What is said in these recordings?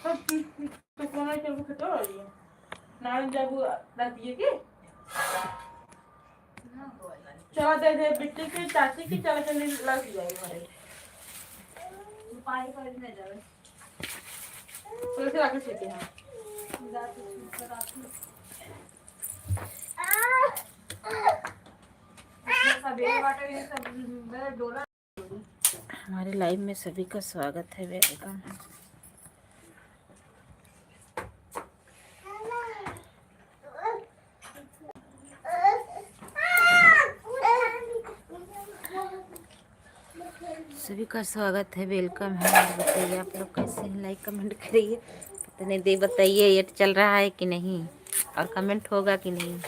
तो कोना के वो खतो रही है नान जब रख दिए के चला दे बिट्टी के चाची की चला चली लग जाए हमारे पाई कर नहीं जावे तो से आके सीखे हैं रात छूट रात सवेरे बाटे ये सब मेरा डोला। हमारे लाइव में सभी का स्वागत है, वेलकम है। सभी का स्वागत है, वेलकम है। और बताइए आप लोग कैसे हैं, लाइक कमेंट करिए। पता नहीं दे बताइए ये चल रहा है कि नहीं और कमेंट होगा कि नहीं।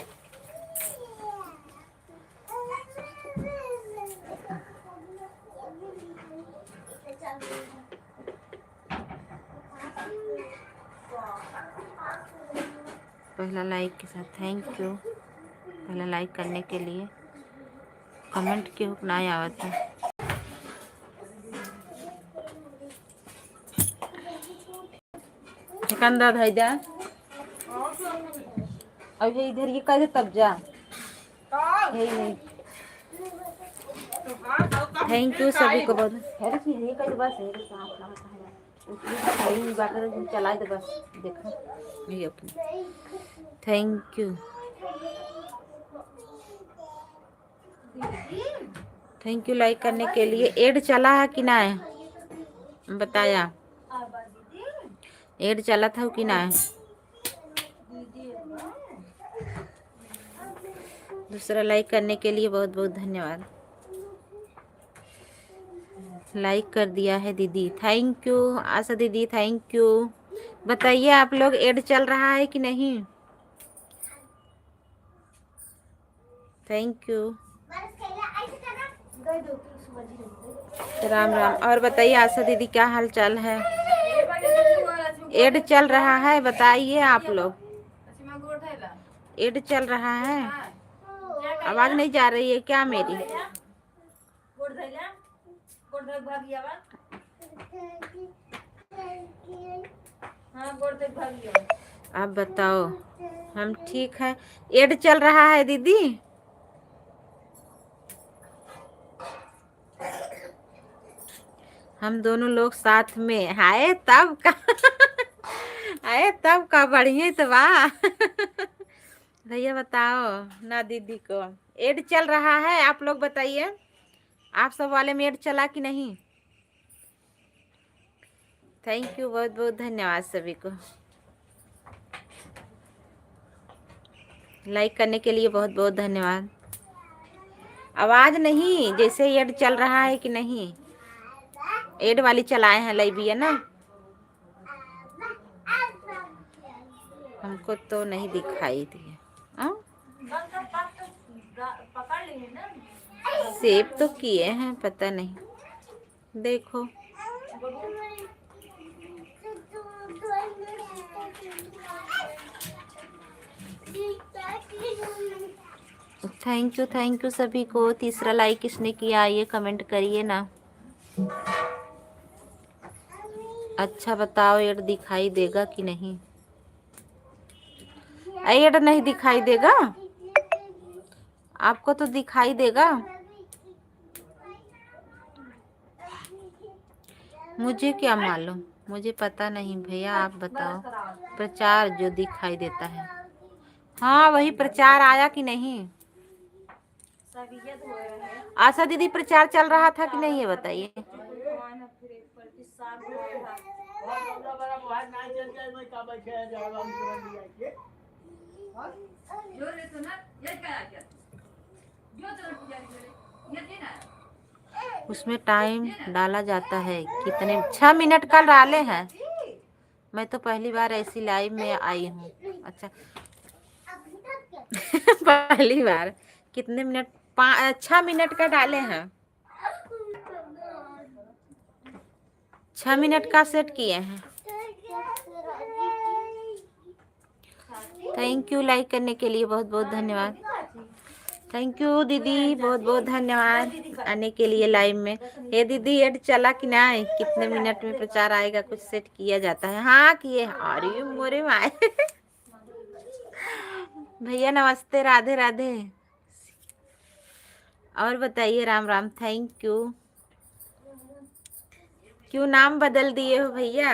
पहला लाइक के साथ थैंक यू। पहला लाइक करने के लिए कमेंट क्यों ना आवत है। दुकानदार भाई जा अब ये इधर ये कैसे तब जा यही थैंक यू सभी को बहुत ये कैसे बस है चला दे बस देखो ये अपनी thank you thank you like करने के लिए। एड चला है कि ना है बताया, एड चला था कि ना है। दूसरा लाइक करने के लिए बहुत बहुत धन्यवाद। लाइक कर दिया है दीदी, थैंक यू। आशा दीदी थैंक यू। बताइए आप लोग एड चल रहा है कि नहीं। Thank you. राम राम। और बताइए आशा दीदी क्या हाल चाल है। एड चल रहा है बताइए आप लोग। एड चल रहा है, आवाज नहीं जा रही है क्या मेरी। आप बताओ। हम ठीक है। एड चल रहा है दीदी। हम दोनों लोग साथ में आए तब का आए तब का बढ़िया तो वाह भैया बताओ ना दीदी को एड चल रहा है। आप लोग बताइए आप सब वाले में एड चला कि नहीं। थैंक यू बहुत बहुत धन्यवाद सभी को। लाइक करने के लिए बहुत बहुत धन्यवाद। आवाज नहीं जैसे एड चल रहा है कि नहीं। एड वाली चलाए हैं लाइव है ना। हमको तो नहीं दिखाई दी। सेव तो किए हैं पता नहीं देखो। थैंक यू सभी को। तीसरा लाइक किसने किया ये कमेंट करिए ना। अच्छा बताओ एड दिखाई देगा कि नहीं। एड नहीं दिखाई देगा, आपको तो दिखाई देगा। मुझे क्या मालूम, मुझे पता नहीं भैया आप बताओ। प्रचार जो दिखाई देता है, हाँ वही प्रचार आया कि नहीं। आशा दीदी प्रचार चल रहा था कि नहीं ये बताइए। उसमें टाइम डाला जाता है कितने 6 मिनट का डाले हैं। मैं तो पहली बार ऐसी लाइव में आई हूँ। अच्छा पहली बार कितने मिनट 6 मिनट का डाले हैं। 6 मिनट का सेट किए हैं। थैंक यू लाइक करने के लिए बहुत बहुत धन्यवाद। थैंक यू दीदी, बहुत बहुत धन्यवाद आने के लिए लाइव में। ये दीदी एड चला कि ना, कितने मिनट में प्रचार आएगा, कुछ सेट किया जाता है? हाँ किए। अरे मोरे माए भैया नमस्ते, राधे राधे। और बताइए, राम राम। Thank you. क्यों नाम बदल दिए हो भैया?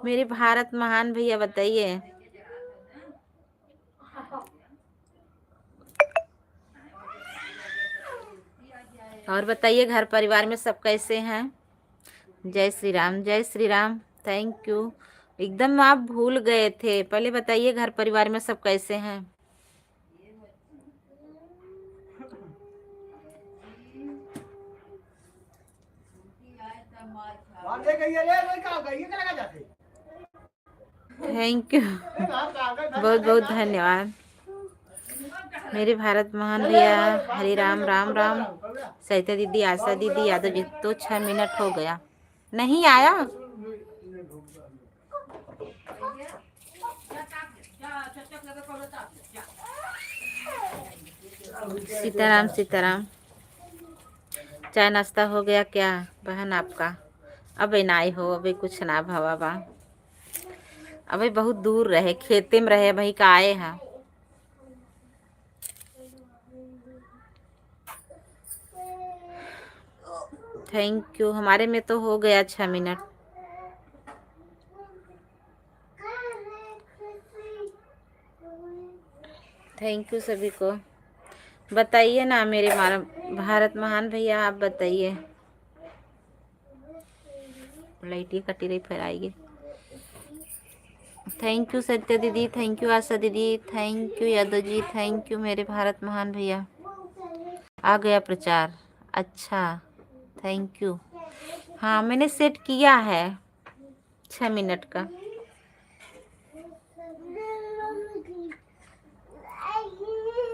मेरे भारत महान भैया बताइए। और बताइए घर परिवार में सब कैसे हैं? जय श्री राम, जय श्री राम। Thank you. एकदम आप भूल गए थे, पहले बताइए घर परिवार में सब कैसे हैं? थैंक यू, बहुत बहुत धन्यवाद मेरे भारत महान भैया। हरे राम, राम राम। सहिता दीदी, आशा दीदी, यादव जी। तो 6 मिनट हो गया, नहीं आया। सीताराम सीताराम। चाय नाश्ता हो गया क्या बहन आपका? अबे नाई हो, अबे कुछ ना भावा बा। अबे बहुत दूर रहे, खेते में रहे भाई का आए हैं। Thank you. हमारे में तो हो गया 6 मिनट। थैंक यू सभी को। बताइए ना मेरे भारत महान भैया, आप बताइए। लाइट ही कटी रही, फिर आइए। थैंक यू सत्या दीदी, थैंक यू आशा दीदी, thank you Yadav ji, thank you मेरे भारत महान भैया। आ गया प्रचार, अच्छा थैंक यू। हाँ मैंने सेट किया है 6 मिनट का।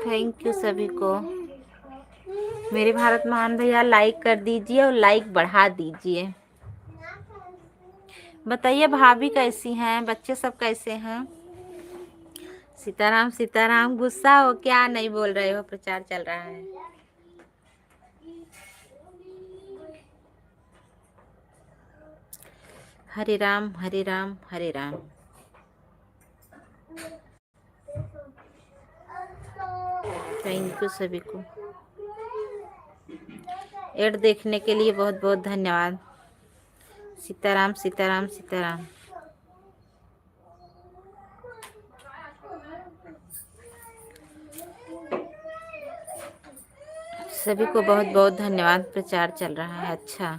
थैंक यू सभी को। मेरे भारत महान भैया लाइक कर दीजिए और लाइक बढ़ा दीजिए। बताइए भाभी कैसी हैं, बच्चे सब कैसे हैं? सीताराम सीताराम। गुस्सा हो क्या, नहीं बोल रहे हो? प्रचार चल रहा है। हरे राम हरे राम हरे राम। थैंक यू सभी को। एड देखने के लिए बहुत बहुत धन्यवाद। सीताराम सीताराम सीताराम। सभी को बहुत बहुत धन्यवाद। प्रचार चल रहा है, अच्छा।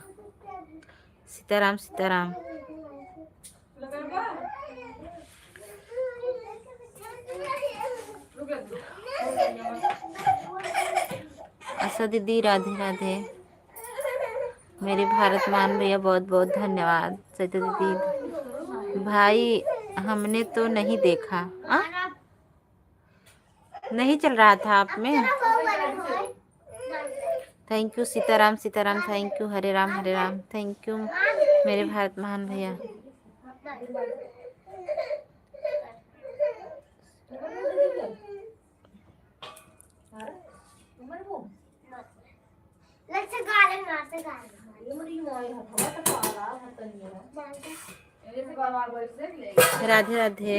सीताराम सीताराम। आशा दीदी राधे राधे। मेरे भारत मान भैया बहुत बहुत धन्यवाद। सत्य दीदी भाई हमने तो नहीं देखा। नहीं चल रहा था आप में। Thank you Sitaram Sitaram. Thank you Hare Ram thank you मेरे भारत महान भैया। राधे राधे।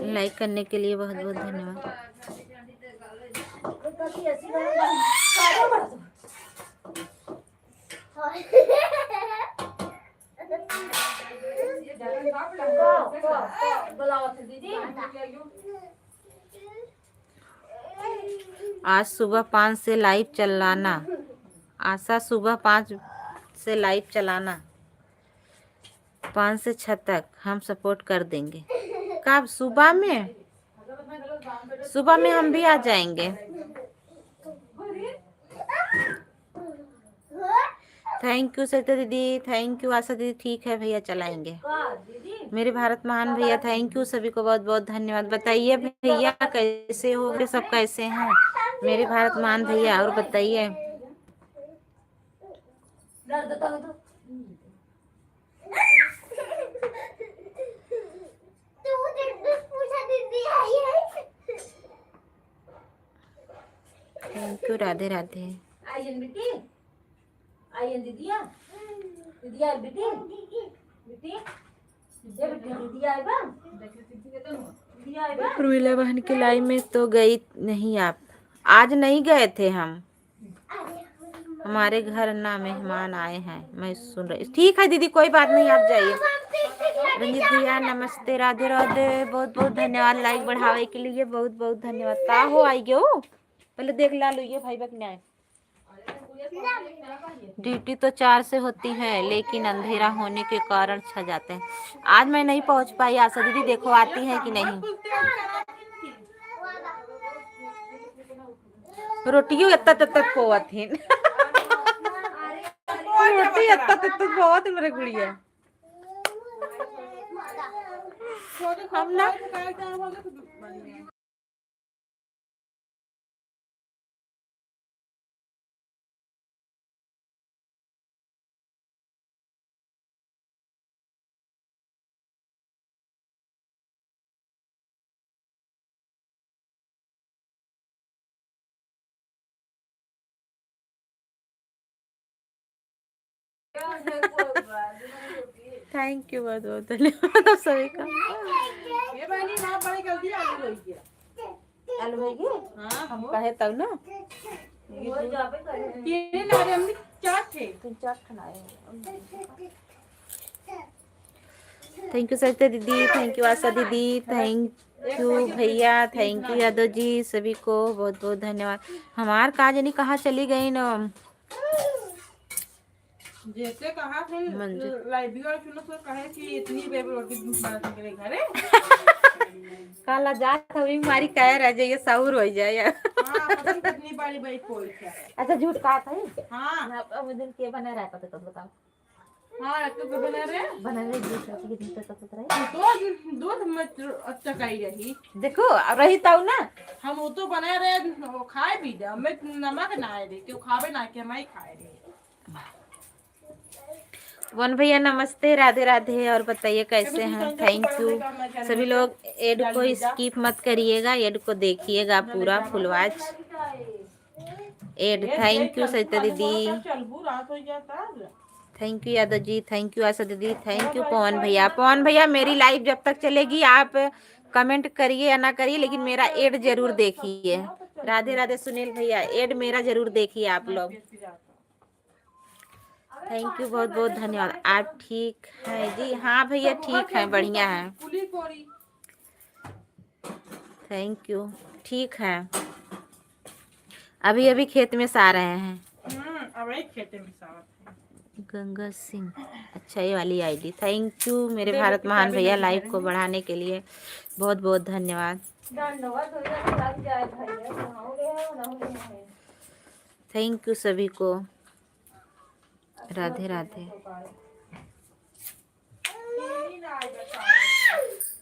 लाइक करने के लिए बहुत बहुत धन्यवाद। आज सुबह 5 से लाइव चलाना। आशा सुबह 5 से लाइव चलाना, 5 से 6 तक हम सपोर्ट कर देंगे। कब? सुबह में? सुबह में हम भी आ जाएंगे। थैंक यू सत्या दीदी, थैंक यू आशा दीदी। ठीक है भैया चलाएंगे। मेरे भारत महान भैया थैंक यू सभी को बहुत बहुत धन्यवाद। बताइए भैया कैसे हो, सब कैसे हैं मेरे भारत महान भैया? और बताइए दर्द देता हूँ तो thank you, Radhe Radhe. Ion बेटी, आयन दीदिया, दीदिया बेटी, बेटी, ये बेटी दीदिया आएगा, दीदिया आएगा। उर्मिला बहन की लाइव में तो गई नहीं आप? आज नहीं गए थे हम, हमारे घर ना मेहमान आए हैं, मैं सुन रही। ठीक है दीदी, कोई बात नहीं, आप जाइए। रंजीत भैया नमस्ते, राधे राधे, बहुत बहुत धन्यवाद लाइक बढ़ावे के लिए, बहुत बहुत धन्यवाद। का हो आई गयो, पहले देख ला लो ये भाई बक न्याय। ड्यूटी तो 4 से होती है, लेकिन अंधेरा होने के कारण छा जाते हैं। आज मैं नहीं पहुंच पाई आशा दीदी, देखो आती है कि नहीं। रोटियों इतना तक पोवत है रोटी इतना तक पोवत मेरे गुड़िया। हम ना थैंक यू, बहुत बहुत धन्यवाद आप सभी का। ये बनी ना बड़ी जल्दी आलू रोई गया। आलू रोई गया? हां हम कहे तब ना वो जा पे करे। ये ना रे हमने चाट थे, 3-4 खाए। थैंक यू सरिता दीदी, थैंक यू आशा दीदी, थैंक यू भैया, थैंक यू यादव जी, सभी को बहुत बहुत धन्यवाद। हमार काज नहीं कहाँ चली गई ना, जैसे कहा थे लाइव और सुनो तो कहे कि इतनी बेबी रोटी बनाने के लिए घरे काला जात हवी मारी कह रह जाइए साउर हो जाए। हां पता नहीं कितनी बारी भाई कोई क्या। अच्छा झूठ कहा था। हां अब दिन के बना रहा पता तो बताओ। हां तो बना रहे झूठ के दिन तक तो रहे तो दूध मत अच्छा कही रही। देखो रही ताऊ ना, हम वो तो बना रहे वो खाए भी जा, मैं नमक ना आए रे क्यों खावे ना के मैं खाए रे। वन भैया नमस्ते, राधे राधे, और बताइए कैसे हैं। थैंक यू सभी लोग। एड को स्किप मत करिएगा, एड को देखिएगा पूरा full watch. Ad thank you Sarita दीदी, thank you Yadav ji, thank you Asha दीदी, थैंक यू पवन भैया। पवन भैया मेरी लाइव जब तक चलेगी आप कमेंट करिए या ना करिए, लेकिन मेरा एड जरूर देखिए। राधे राधे सुनील भैया, एड मेरा जरूर देखिए आप लोग। थैंक यू, बहुत बहुत धन्यवाद। आप ठीक हैं जी? हाँ भैया ठीक है, बढ़िया है, थैंक यू, ठीक है। अभी अभी खेत में से आ रहे हैं। अभी खेत में गंगा सिंह, अच्छा ये वाली आईडी, थैंक यू मेरे भारत महान भैया, लाइव को बढ़ाने के लिए बहुत बहुत धन्यवाद। थैंक यू सभी को, राधे राधे।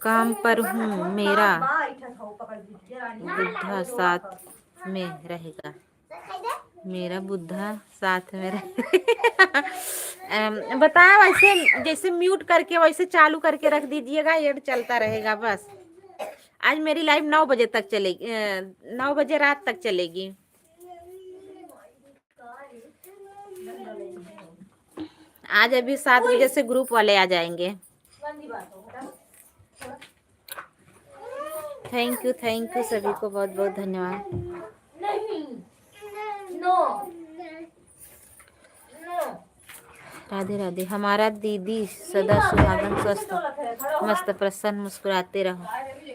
काम पर हूँ, मेरा बुद्धा साथ में रहेगा, मेरा बुद्धा साथ में रहेगा। बताया वैसे, जैसे म्यूट करके वैसे चालू करके रख दीजिएगा, ये चलता रहेगा बस। आज मेरी लाइव 9 बजे तक चलेगी, 9 बजे रात तक चलेगी। आज अभी 7 बजे से ग्रुप वाले आ जाएंगे। थैंक यू सभी को, बहुत बहुत धन्यवाद। राधे राधे। हमारा दीदी सदा सुहागन, स्वस्थ मस्त प्रसन्न मुस्कुराते रहो।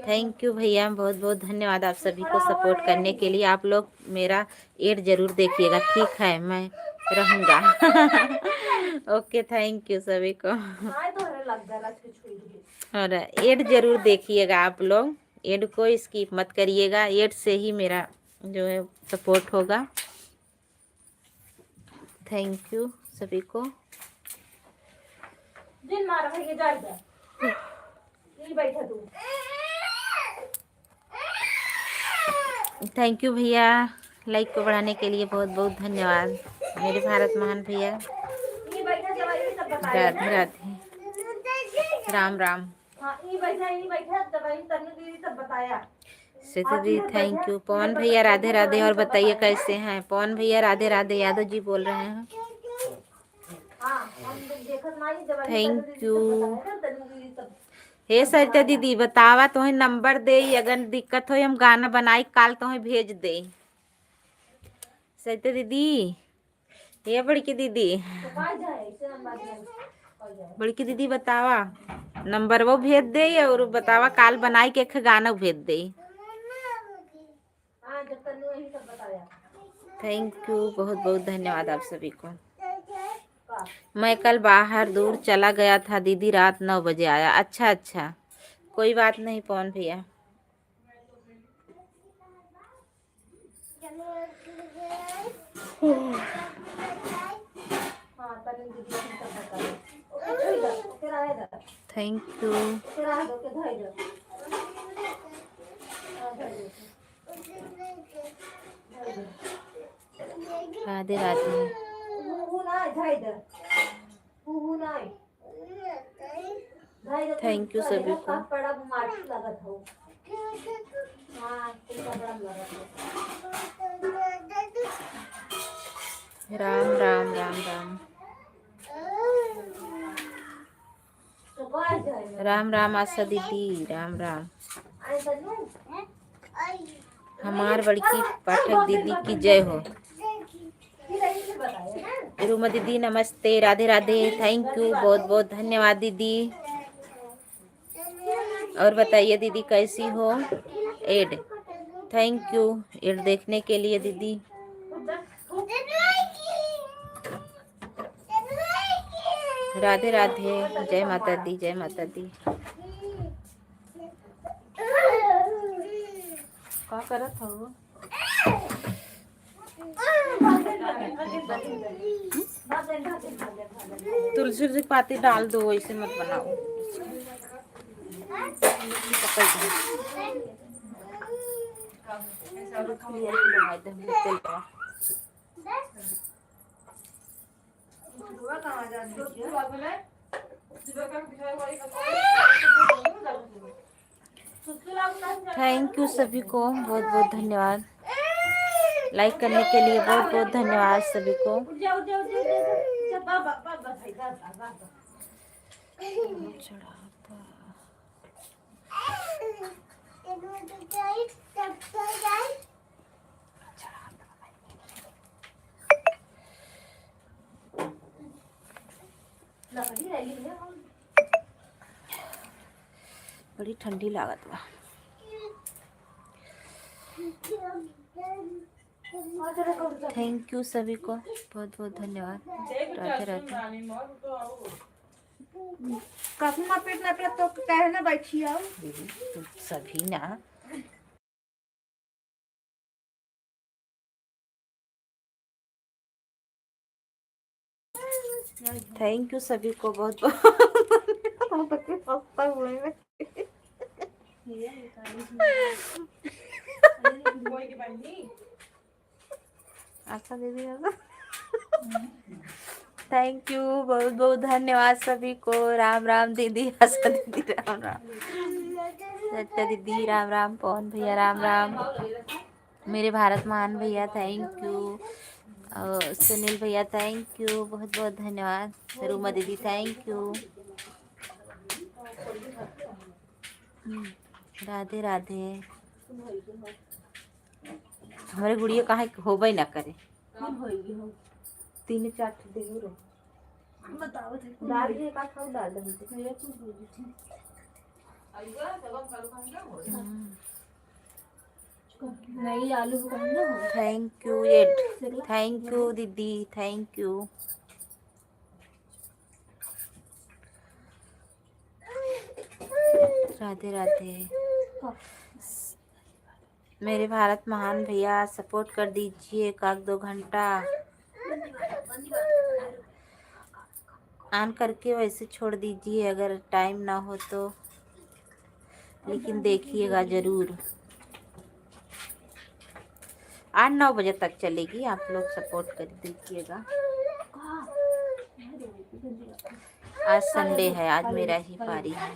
थैंक यू भैया, बहुत बहुत धन्यवाद आप सभी को सपोर्ट करने के लिए। आप लोग मेरा एड जरूर देखिएगा, ठीक है, मैं रहूँगा। ओके थैंक यू सभी को, और एड जरूर देखिएगा आप लोग, एड को स्किप मत करिएगा, एड से ही मेरा जो है सपोर्ट होगा। थैंक यू सभी को। थैंक यू भैया, लाइक को बढ़ाने के लिए बहुत बहुत धन्यवाद मेरे भारत महान भैया। राधे राधे, राम राम। हाँ ई बैठा दवाई तन्नू दीदी सब बताया। श्वेता दी थैंक यू। पवन भैया राधे राधे। और बताइए कैसे हैं पवन भैया? राधे राधे। यादव जी बोल रहे हैं। Thank you. हे सरिता दीदी बतावा तुम्हें नंबर दे, अगर दिक्कत हो हम गाना बनाई काल तुम्हें भेज दे। सरिता दीदी, ये बड़की दीदी, बड़की दीदी बतावा नंबर वो भेज दे, और बतावा काल बनाई के एक गाना भेज दे। थैंक यू, बहुत बहुत धन्यवाद आप सभी को। मैं कल बाहर दूर चला गया था दीदी, रात 9 बजे आया। अच्छा अच्छा, कोई बात नहीं पवन भैया। Thank you. Radhe Radhe. Thank you सभी को। राम राम राम राम राम राम आशा दीदी, राम राम। हमार बड़की पाठक दीदी की जय हो। रूमा दीदी नमस्ते, राधे राधे। थैंक यू, बहुत बहुत धन्यवाद दीदी। और बताइए दीदी कैसी हो? एड, थैंक यू एड देखने के लिए दीदी। राधे राधे, जय माता दी, जय माता दी। क्या करत हो? तुलसी की पाती डाल दो, ऐसे मत बनाओ। थैंक यू सभी को, बहुत बहुत धन्यवाद। लाइक करने के लिए बहुत बहुत धन्यवाद सभी को। बड़ी ठंडी लागत बा। थैंक यू सभी को, बहुत बहुत धन्यवाद। राधे राधे। काफी पेट ना तो कहे ना बैठी आओ सभी ना। थैंक यू सभी को बहुत बहुत। अच्छा दीदी, थैंक यू, बहुत बहुत धन्यवाद सभी को। राम राम दीदी, आशा दीदी, राम राम। सत्या दीदी राम राम। पवन भैया राम राम। मेरे भारत महान भैया थैंक यू। सुनील भैया थैंक यू, बहुत बहुत धन्यवाद। रूमा दीदी थैंक यू। राधे राधे। हमारे गुड़िया कहाँ होबे ना करे। 3-4 दिन बताओ डाल दिए का खाओ डाल दे। नहीं आलू ना। थैंक यू एड, थैंक यू दीदी, थैंक यू। राधे राधे। मेरे भारत महान भैया सपोर्ट कर दीजिए, 1-2 घंटा ऑन करके वैसे छोड़ दीजिए अगर टाइम ना हो तो, लेकिन देखिएगा ज़रूर। 8-9 बजे तक चलेगी, आप लोग सपोर्ट कर दीजिएगा। आज संडे है, आज मेरा ही पारी है।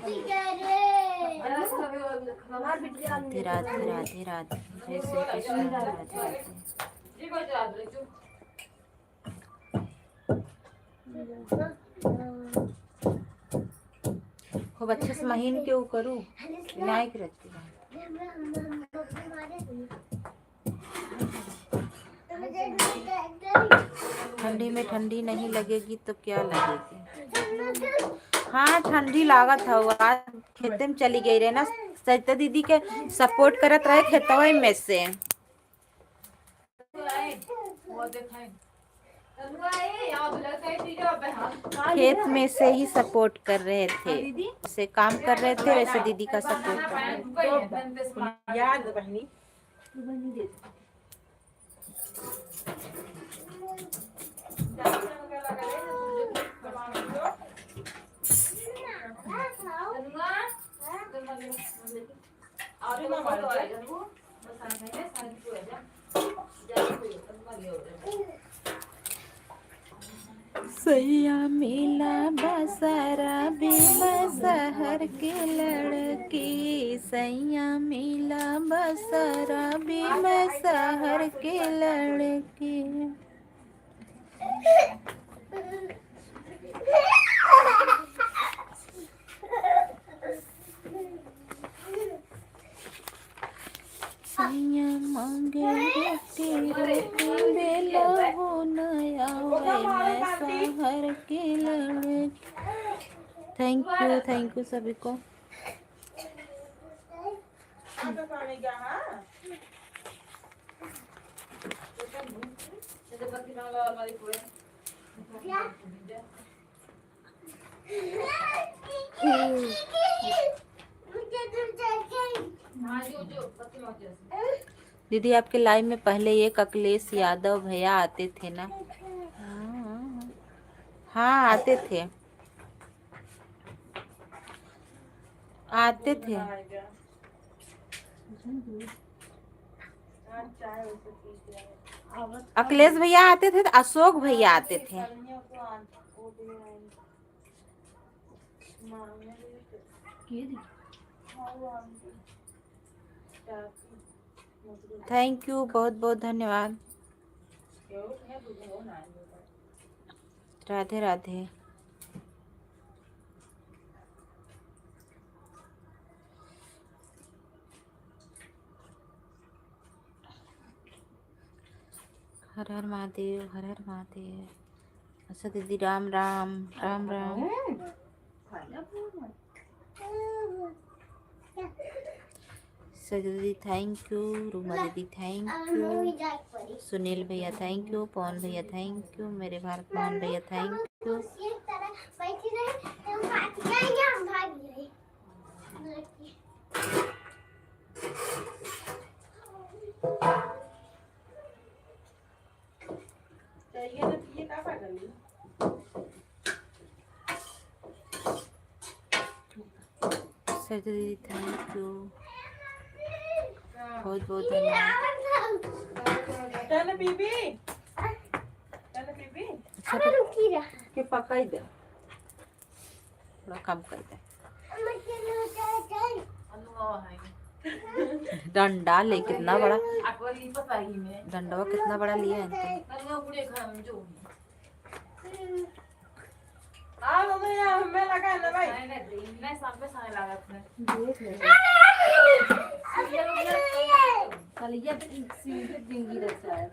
राधे राधे राधे राधे, जय श्री कृष्ण, राधे राधे। खूब अच्छे से महीन के करूँ विनायक रहती है। ठंडी में ठंडी नहीं लगेगी तो क्या लगेगी। हाँ ठंडी लागत है, आज खेते में चली गई रहे ना, सरिता दीदी के सपोर्ट करत रहे खेतवा में से। खेत में से ही सपोर्ट कर रहे थे, से काम कर रहे थे वैसे दीदी का सपोर्ट कर रहे थे। याद बहनी सैया मिला बसारा बेला शहर के लड़की, सैया मिला बसारा बेला शहर के लड़की। सैया मांगे रोटी रोटी बेला हो नया मैं शहर के लड़की। थैंक यू सभी को। दीदी आपके लाइव में पहले एक अखिलेश यादव भैया आते थे ना? हाँ आते थे, आते थे। अखिलेश भैया आते थे, अशोक भैया आते थे। थैंक यू, बहुत बहुत धन्यवाद। राधे राधे। हर हर महादेव, हर हर महादेव। अच्छा दीदी राम राम राम राम। दीदी थैंक यू, रूमा दीदी थैंक यू, सुनील भैया थैंक यू, पवन भैया थैंक यू, मेरे भारत मोहन भैया थैंक यू। दीदी थैंक यू, बहुत बहुत धन्यवाद। के पकाई दे, थोड़ा कम कर दे। डंडा ले कितना बड़ा, डंडा कितना बड़ा लिया है। हमें लगा ना भाई, नहीं सब सारे लागत में देख ले कल ये सीधे डिंगी रचा है।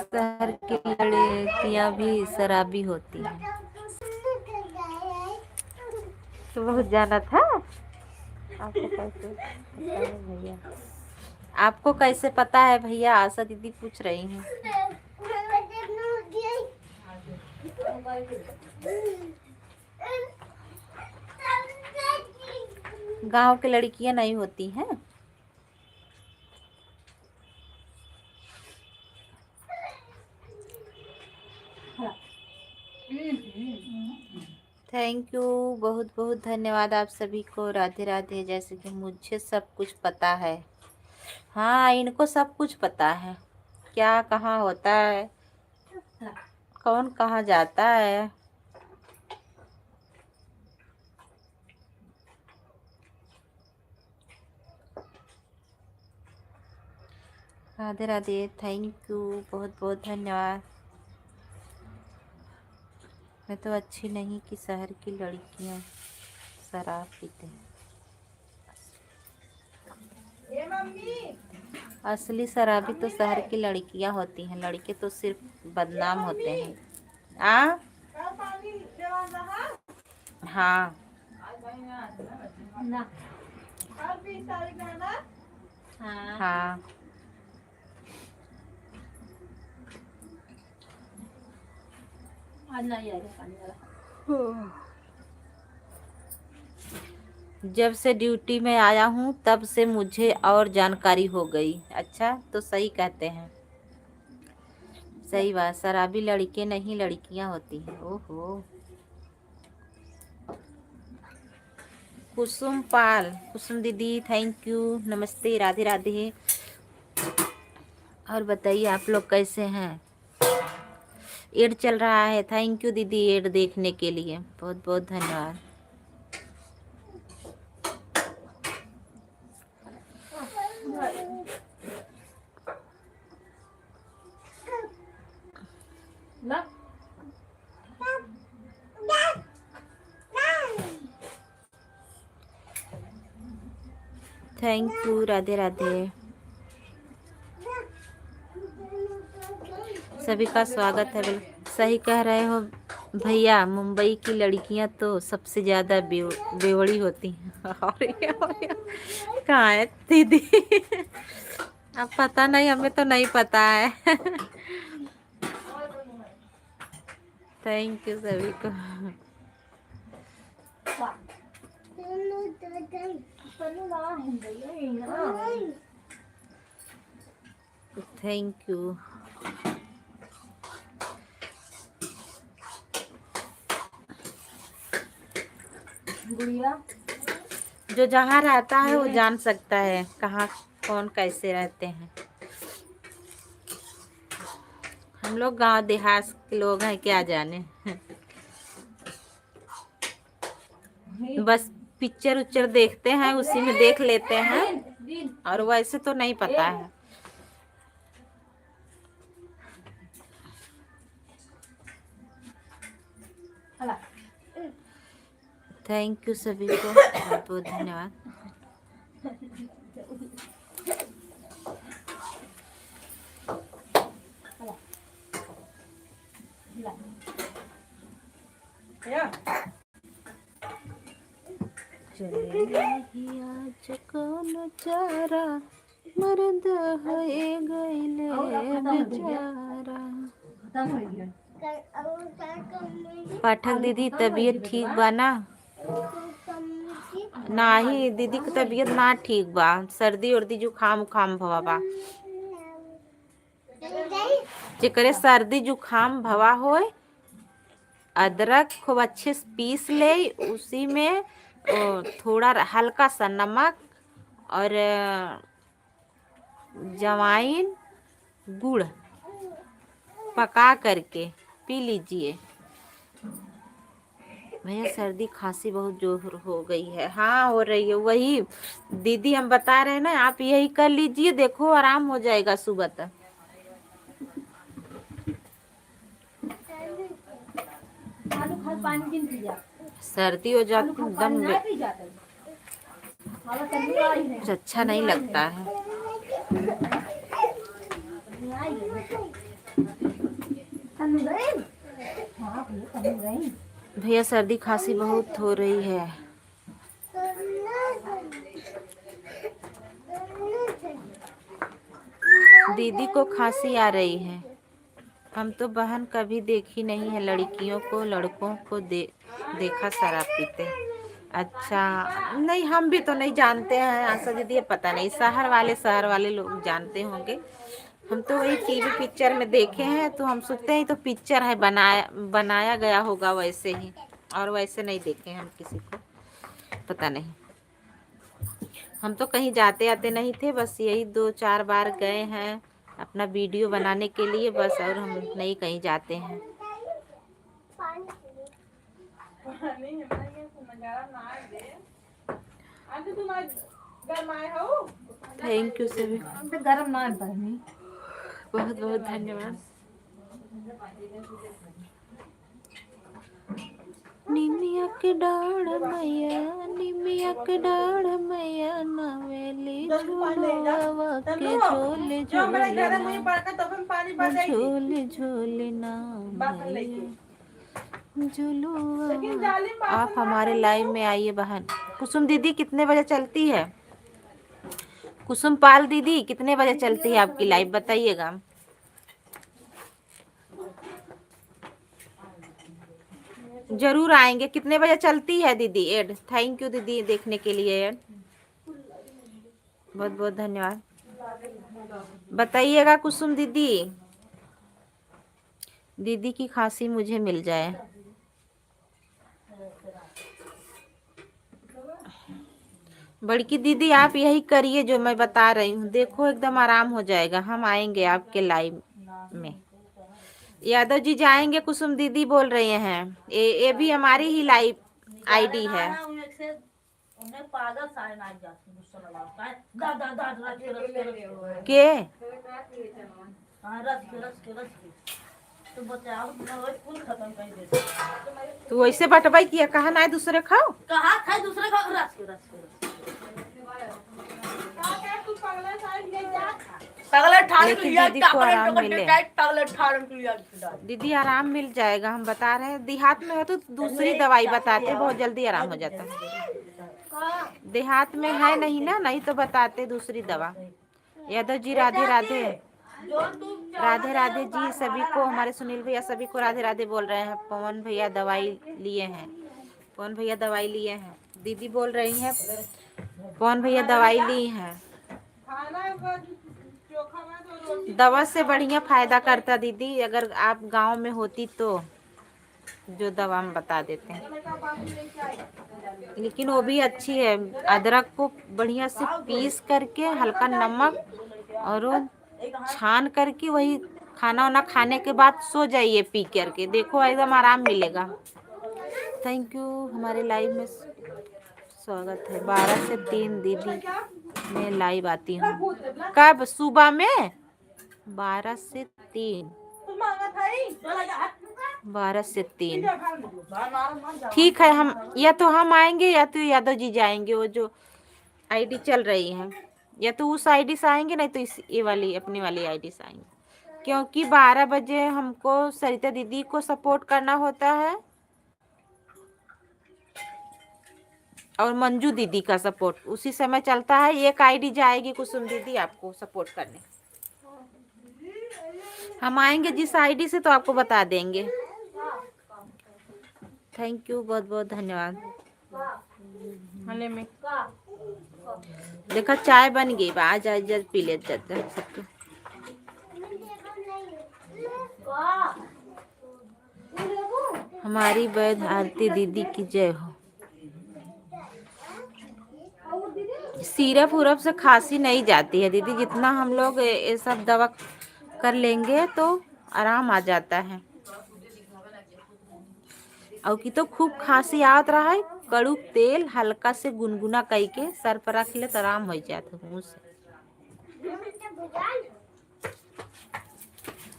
शहर की लड़कियां भी शराबी होती हैं। तो बहुत जाना था आपको, कैसे भैया आपको कैसे पता है भैया? आशा दीदी पूछ रही हैं। गांव की लड़कियां नहीं होती हैं। थैंक यू, बहुत बहुत धन्यवाद आप सभी को। राधे राधे। जैसे कि मुझे सब कुछ पता है, हाँ, इनको सब कुछ पता है, क्या कहाँ होता है, कौन कहाँ जाता है। राधे राधे, थैंक यू, बहुत बहुत धन्यवाद। मैं तो अच्छी नहीं कि शहर की लड़कियां शराब पीते हैं। असली शराबी तो शहर की लड़कियां होती हैं, लड़के तो सिर्फ बदनाम होते हैं। आ हाँ हाँ। आज नहीं आएगा पानी वाला। जब से ड्यूटी में आया हूँ तब से मुझे और जानकारी हो गई। अच्छा, तो सही कहते हैं, सही बात, शराबी लड़के नहीं लड़कियां होती हैं। ओहो। कुसुम पाल, कुसुम दीदी थैंक यू, नमस्ते, राधे राधे। और बताइए आप लोग कैसे हैं? एड चल रहा है, थैंक यू दीदी, एड देखने के लिए बहुत बहुत धन्यवाद। ना थैंक यू, राधे राधे। सभी का स्वागत है। सही कह रहे हो भैया, मुंबई की लड़कियां तो सबसे ज्यादा बेवड़ी होती हैं। और कहाँ है दीदी? अब पता नहीं, हमें तो नहीं पता है। थैंक यू सभी को। Thank you. गुड़िया जो जहाँ रहता है वो जान सकता है कहाँ कौन कैसे रहते हैं। हम लोग गांव देहात के लोग हैं, क्या जाने। बस पिक्चर उच्चर देखते हैं, उसी में देख लेते हैं, और वैसे तो नहीं पता है। थैंक यू सभी को, बहुत बहुत धन्यवाद। चले नहीं आज कौन चारा, मर्द होए गइले बेचारा। पाठक दीदी तबीयत ठीक बा ना? नाही दीदी की तबीयत ना ठीक बा, सर्दी उर्दी जुखाम उखाम भवा बा। जेकरे सर्दी जुखाम भवा होए, अदरक खूब अच्छे से पीस ले, उसी में थोड़ा हल्का सा नमक और जवाइन गुड़ पका करके पी लीजिए। भैया सर्दी खांसी बहुत जोर हो गई है। हाँ हो रही है, वही दीदी हम बता रहे हैं ना, आप यही कर लीजिए, देखो आराम हो जाएगा सुबह तक। सर्दी हो जाती एकदम अच्छा नहीं लगता है। भैया सर्दी खांसी बहुत हो रही है। दीदी को खांसी आ रही है। हम तो बहन कभी देखी नहीं है लड़कियों को, लड़कों को देखा शराब पीते। अच्छा नहीं, हम भी तो नहीं जानते हैं आशा दीदी, पता नहीं, शहर वाले लोग जानते होंगे। हम तो वही टीवी पिक्चर में देखे हैं, तो हम सोचते हैं तो पिक्चर है, बनाया गया होगा वैसे ही, और वैसे नहीं देखे हम किसी को, पता नहीं। हम तो कहीं जाते आते नहीं थे, बस यही 2-4 बार गए हैं अपना वीडियो बनाने के लिए बस, और हम नहीं कहीं जाते हैं। थैंक यू सभी, गरम ना पानी। बहुत बहुत धन्यवाद। निमिया के डाढ़ मैया, निमिया के डाढ़ मैया, नवेली झूलवा के झोले झोले ना, झोले झोले ना झूलवा। आप हमारे लाइव में आइए बहन। कुसुम दीदी कितने बजे चलती है? कुसुम पाल दीदी कितने बजे चलती है आपकी लाइव, बताइएगा। जरूर आएंगे। कितने बजे चलती है दीदी एड? थैंक यू दीदी देखने के लिए एड, बहुत बहुत धन्यवाद। बताइएगा कुसुम दीदी, दीदी की खांसी मुझे मिल जाए। बड़की दीदी आप यही करिए जो मैं बता रही हूँ, देखो एकदम आराम हो जाएगा। हम आएंगे आपके लाइव में। यादव जी जाएंगे, कुसुम दीदी बोल रहे हैं। ये भी हमारी ही लाइव आईडी है। के तो वैसे बटवाई किया, कहा ना दूसरे खाओ, कहा खाए दूसरे खाओ, रस के दीदी आराम मिल जाएगा, हम बता रहे हैं। देहात में है तो दूसरी दवाई बताते, बहुत जल्दी आराम हो जाता है। देहात में है नहीं ना, नहीं तो बताते दूसरी दवा। यादव जी राधे राधे, राधे राधे जी सभी को, हमारे सुनील भैया सभी को राधे राधे बोल रहे हैं। पवन भैया दवाई लिए हैं, पवन भैया दवाई लिए हैं। दीदी बोल रही हैं पवन भैया दवाई ली हैं। दवा से बढ़िया फायदा करता दीदी, अगर आप गांव में होती तो जो दवा हम बता देते हैं, लेकिन वो भी अच्छी है। अदरक को बढ़िया से पीस करके हल्का नमक और छान करके वही खाना वाना खाने के बाद सो जाइए पी करके, देखो एकदम आराम मिलेगा। थैंक यू, हमारे लाइव में स्वागत है। 12 से 3 दीदी मैं लाइव आती हूँ। कब? सुबह में 12 से 3, 12 से 3 ठीक है। हम या तो हम आएंगे या तो यादव जी जाएंगे। वो जो आईडी चल रही है, या तो उस आईडी से आएंगे, नहीं तो इस ये वाली अपनी वाली आईडी से आएंगे, क्योंकि 12 बजे हमको सरिता दीदी को सपोर्ट करना होता है और मंजू दीदी का सपोर्ट उसी समय चलता है। एक आईडी जाएगी कुसुम दीदी आपको सपोर्ट करने। हम आएंगे जिस आईडी से तो आपको बता देंगे। थैंक यू, बहुत बहुत धन्यवाद। में देखा चाय बन गई, आज आज पी ले जाते हैं सबको। हमारी वैद्य आरती दीदी की जय हो। सिरप उरप से खांसी नहीं जाती है दीदी, जितना हम लोग ये सब दवा कर लेंगे तो आराम आ जाता है। और की तो खूब खांसी आवत रहा है, कड़ू तेल हल्का से गुनगुना करके सर पर रख ले तो आराम हो जाता मुँह से।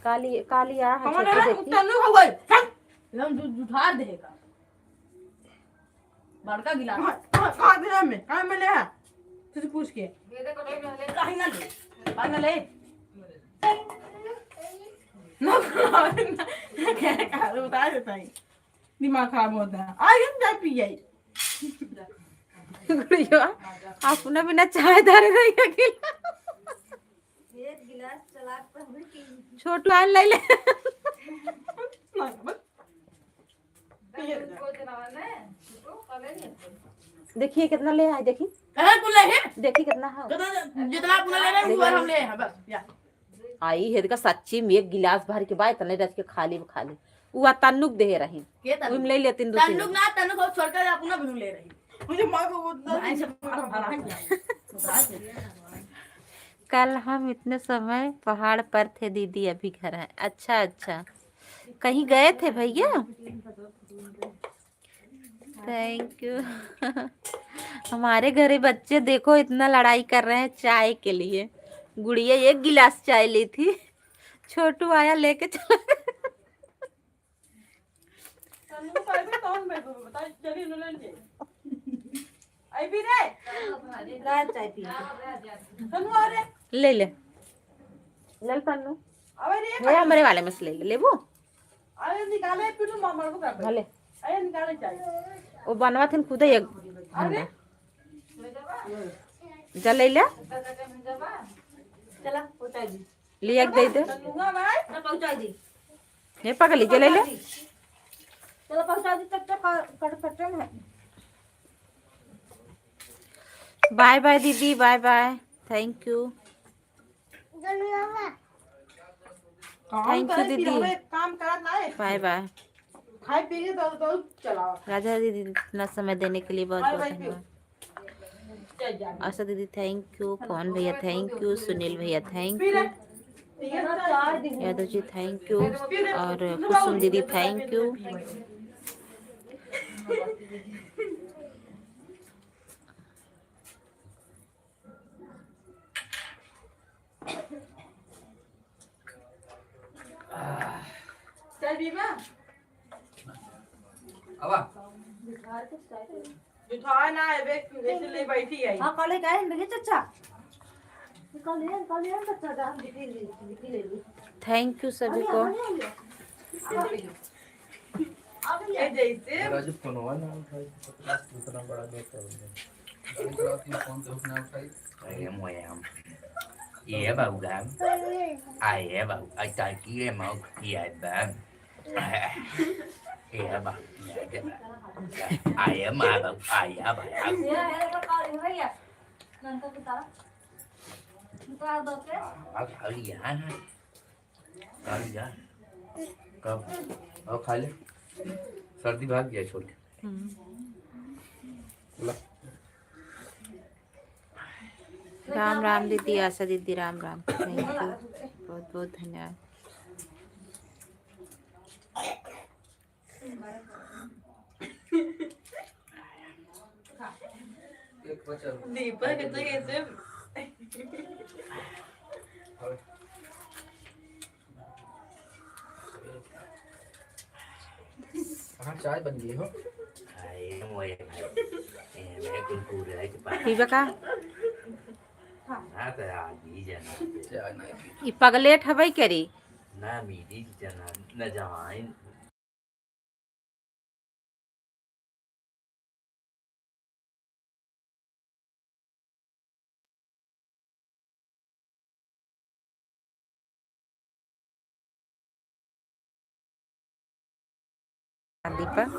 काली काली आ बड़का गिलास में ले है तुझे पूछ के कहीं ना ले, कहीं ना ले ना क्या बता देता है, दिमाग खराब होता है। आगे चाय पी जाए अपना बिना चाय धरे रही एक गिलास चला छोटू ले ले। देखिए कितना ले आए, देखिए देखिए कितना है, जितना अपना ले रहे हैं हम ले हैं बस। आई है का सच्ची में एक गिलास भर के बाय तने रख के खाली वो तन्नुक दे रही उम ले लेतिन दूसरी तन्नुक ना तन्नुक छोड़कर अपना भी ले रही मुझे मां को कल हम इतने समय पहाड़ पर थे दीदी, अभी घर है। अच्छा अच्छा, कहीं गए थे भैया? Thank you. हमारे घरे बच्चे देखो इतना लड़ाई कर रहे हैं चाय के लिए। गुड़िया एक गिलास चाय ली थी, छोटू आया लेके चला गया। ले ले ले तन्नू, ये हमारे वाले में से ले ले लेबू। भले वो बनवा थे खुद एक घंटा जा ले ले लिया दे दे ये पकड़ लीजिए ले ले। चलो पहुंचा दी तब तक कट है। बाय बाय दीदी, bye bye, thank you. Thank you दीदी, काम करा ना बाय बाय। खाए पिए तो चलाओ। राजा दीदी इतना समय देने के लिए बहुत बहुत धन्यवाद। आशा दीदी थैंक यू, पवन भैया थैंक यू, सुनील भैया thank you, Yadav ji thank you, और कुसुम दीदी थैंक यू। ना है वैसे ले बैठी है। हां कॉलेज गए लगे चाचा कॉलेज चाचा जा लिखी ले ली। थैंक यू सभी को। ये जैसे राजू फोनवा ना उठाई इतना बड़ा बेटा फोन तो ना उठाई em iya bau gam ai bau ai tai kia mau iya bang iya bau ai mà bau ai bau ở gì hả खा ले सर्दी भाग गया छोटे। राम राम दीदी, आशा दीदी राम राम, थैंक यू, बहुत बहुत धन्यवाद। दीपक कितना कैसे हाँ चाय बन गई हो। ai ngồi mẹ cu để cho bà पीबे का ना तो आदमी जना चाय नहीं पी। ई पगलेट हबै करी। ना मीडी जना न जवाइन दीपक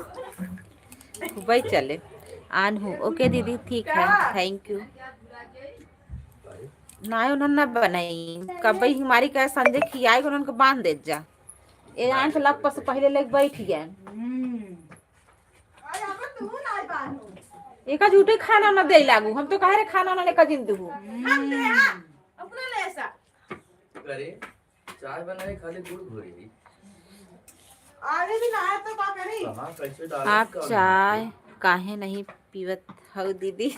दुबई चले आन हूँ। ओके दीदी ठीक है, थैंक यू। ना उन्होंने बनाई कबई हमारी कह संजय खियाई उन्होंने बांध दे जा ये आन से लग से पहले लेके बैठ गए। एक झूठे खाना ना दे लागू, हम तो कह रहे खाना ना लेकर जिंदू अपना ले ऐसा अरे चाय बनाए खाली गुड़ घोरी आगे भी लाया तो क्या करी। कहाँ कैसे डाल आप चाय काहे नहीं पीवत हो दीदी?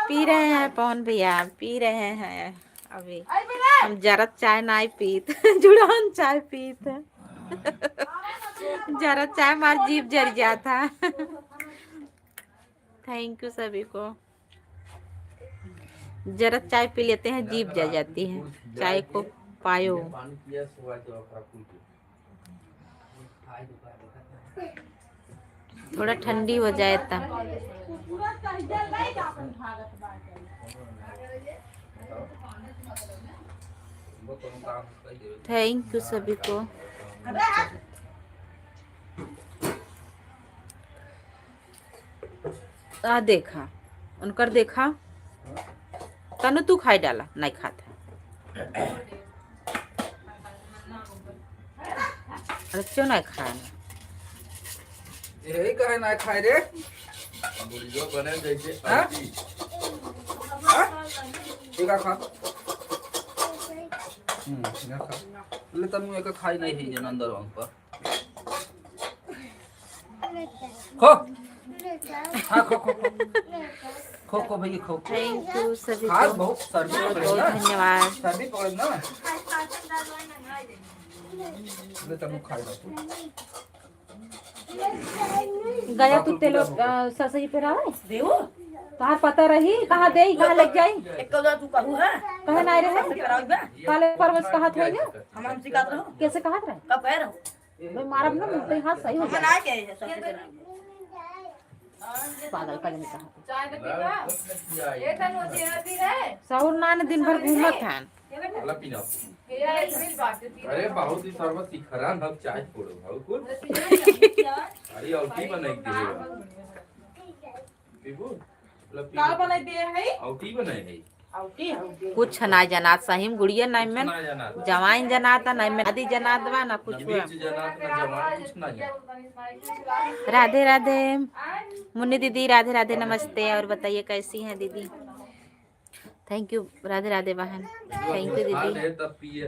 पी रहे हैं पवन भैया, पी रहे हैं अभी। हम जरा चाय नहीं पीत जुड़ान चाय पीत जरा चाय मार जीभ जर जाता। थैंक यू सभी को। जरा चाय पी लेते हैं जीभ जल जाती है, चाय को पायो। पानी पिया सुबह तो खराब थोड़ा ठंडी हो जाए तब। थैंक यू सभी को। आ देखा उनकर देखा तनु तू खाई डाला नहीं खाता क्यों नहीं खाना यही कहे ना खाए रे बुढ़ियो बने जैसे एक खा ना खा ले तनु एक खाई नहीं है जन अंदर वहां पर खो खा खो खो खो खो भैया खो थैंक यू सभी खा को बहुत सर्दी बहुत पड़े बहुत ना धन्यवाद। सर्दी पड़े ना ले तनु खाई ना गया तू तेलो ससई पे रहा देवो कहाँ पता रही कहाँ दे कहाँ लग जाई एक तो तू कहू है कहे ना रहे काले परवश कहा था हम हमसे कहत रहो कैसे कहा था कब कह रहो मैं मारब ना मुंह पे हाथ सही हो मन जाए आ के सब कुछ पागल का नहीं कहा चाय पीवा ये तन वो तेरा पी रहे सौर नान दिन भर घूमत हैं वाला पीना ये मिल बात अरे बहुत ही सर्वत सिखरा हम चाय फोड़ो भाऊ कुल अरे औटी बनाई दे पीबू का बनाई दे है औटी बनाई है औटी औटी कुछ ना जनात सही गुड़िया नहीं में ना जाना जवाइन जनाता नहीं में आदि जनात बा ना कुछ हुआ बीच जाना ना जवान कुछ ना जाना राधे राधे मुन्नी दीदी राधे राधे नमस्ते और बताइए कैसी हैं दीदी थैंक यू राधे राधे बहन थैंक यू दीदी है तब पिए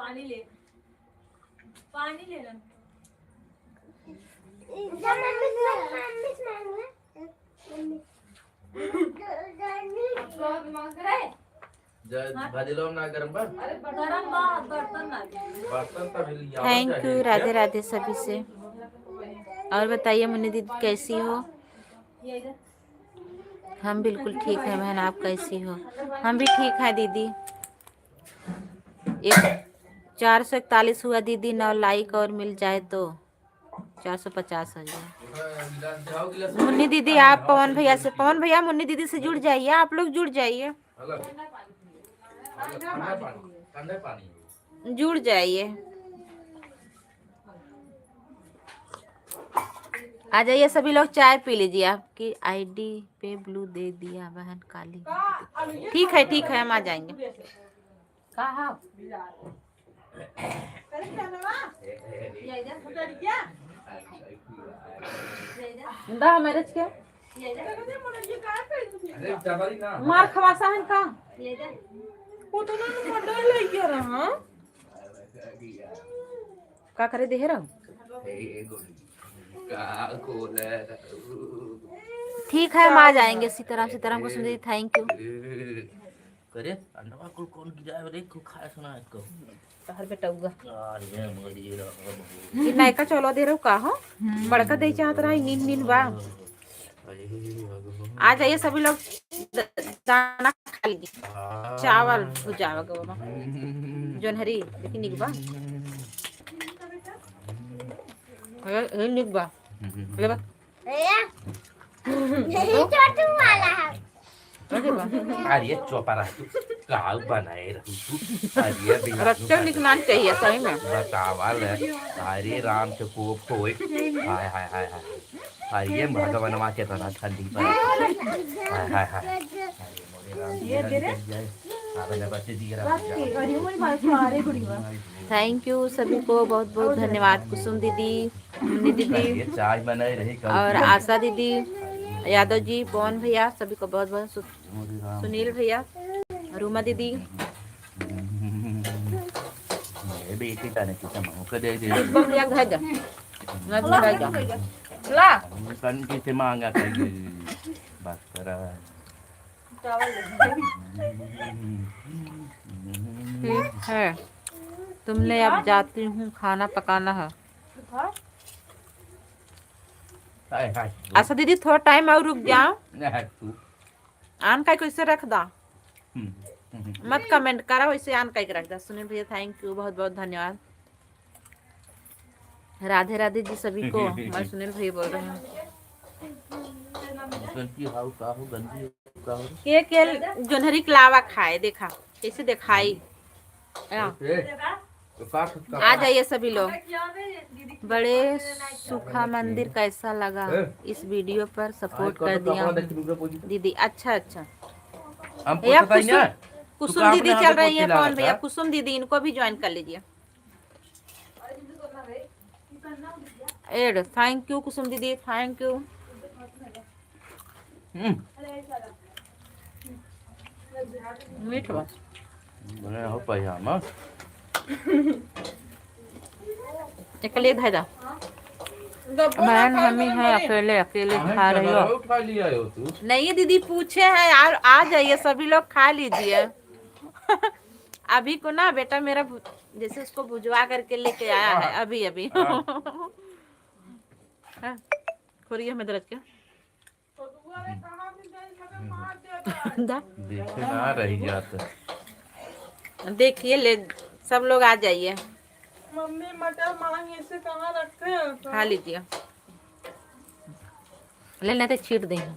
पानी ले पानी ले ना भाजीलो ना गरम पर गरम बा बर्तन ना बर्तन तो मिल जाओ थैंक यू राधे राधे सभी से और बताइए मुन्नी दीदी कैसी हो हम बिल्कुल ठीक है बहन आप कैसी हो हम भी ठीक हैं दीदी एक 441 हुआ दीदी 9 लाइक और मिल जाए तो 450 हो जाए मुन्नी दीदी आप पवन भैया से पवन भैया मुन्नी दीदी से जुड़ जाइए आप लोग जुड़ जाइए ठंडा पानी जुड़ जाइए आ जाइए सभी लोग चाय पी लीजिए आपकी आईडी पे ब्लू दे दिया बहन काली ठीक है हम आ जाएंगे कहा दा मैरिज के अरे जबरी ना मार खवासा है का वो तो ना मंडल ले गया रहा का करे दे रहा ठीक है हम आ जाएंगे सीताराम को सुन थैंक यू करे अंडा को कौन की जाए रे को खाया सुना इसको तहर बेटा उगा अरे मोदी ये नायका चलो दे रहो का हो बड़का दे चाहत रहा नींद नींद बा आ जाइए सभी लोग दाना खा लीजिए चावल भुजावा गो बाबा जोनहरी लेकिन निक बा हे निक बा ले बा छोटू वाला है अरे चौपारा तू काल बनाए रहू तू अरे रक्षा निकलना चाहिए सही में बतावल अरे राम से को कोई हाय हाय हाय हाय अरे भगवानवा के तना ठंडी पर हाय हाय हाय ये दे रे आपने बच्चे दी थैंक यू सभी को बहुत बहुत धन्यवाद कुसुम दीदी मुन्नी दीदी चाय बनाए रही और आशा दीदी यादव जी पवन भैया सभी को बहुत बहुत सुनील भैया रूमा दीदी बेटी तने कितना मौका दे दे भैया घर जा मैं घर जा ला कन की से मांगा कर बस करा ठीक है तुमने अब जाती हूँ खाना पकाना है हाय हाय आशा दीदी थोड़ा टाइम और रुक जाओ तू आन का कैसे रख दा मत कमेंट करा वैसे आन का रख दा सुनील भैया थैंक यू बहुत बहुत धन्यवाद राधे राधे जी सभी को मैं सुनील भैया बोल रही हूँ गंदी हाउ का हो गंदी का हो के जोनहरी कलावा खाए देखा कैसे दिखाई आ जाइए सभी लोग बड़े सुखा मंदिर कैसा लगा इस वीडियो पर सपोर्ट कर दिया हूँ। दीदी अच्छा भैया कुसुम दीदी चल रही है कौन भैया कुसुम दीदी इनको भी ज्वाइन कर लीजिए एड थैंक यू कुसुम दीदी थैंक यू मीठ बा बने हो पजामा एक ले धर जा बहन मम्मी है अकेले अकेले खा रही हो उठा लिया हो तू नहीं दीदी पूछे हैं यार आ जाइए सभी लोग खा लीजिए अभी को ना बेटा मेरा जैसे उसको भुजवा करके लेके आया है अभी अभी हाँ, खोरिए में दर्द क्या दा देखे ना रही जाता देखिए ले सब लोग आ जाइए मम्मी मटर मांग इसे कहाँ रखे हैं खा लीजिए लेना तो छीट देंगे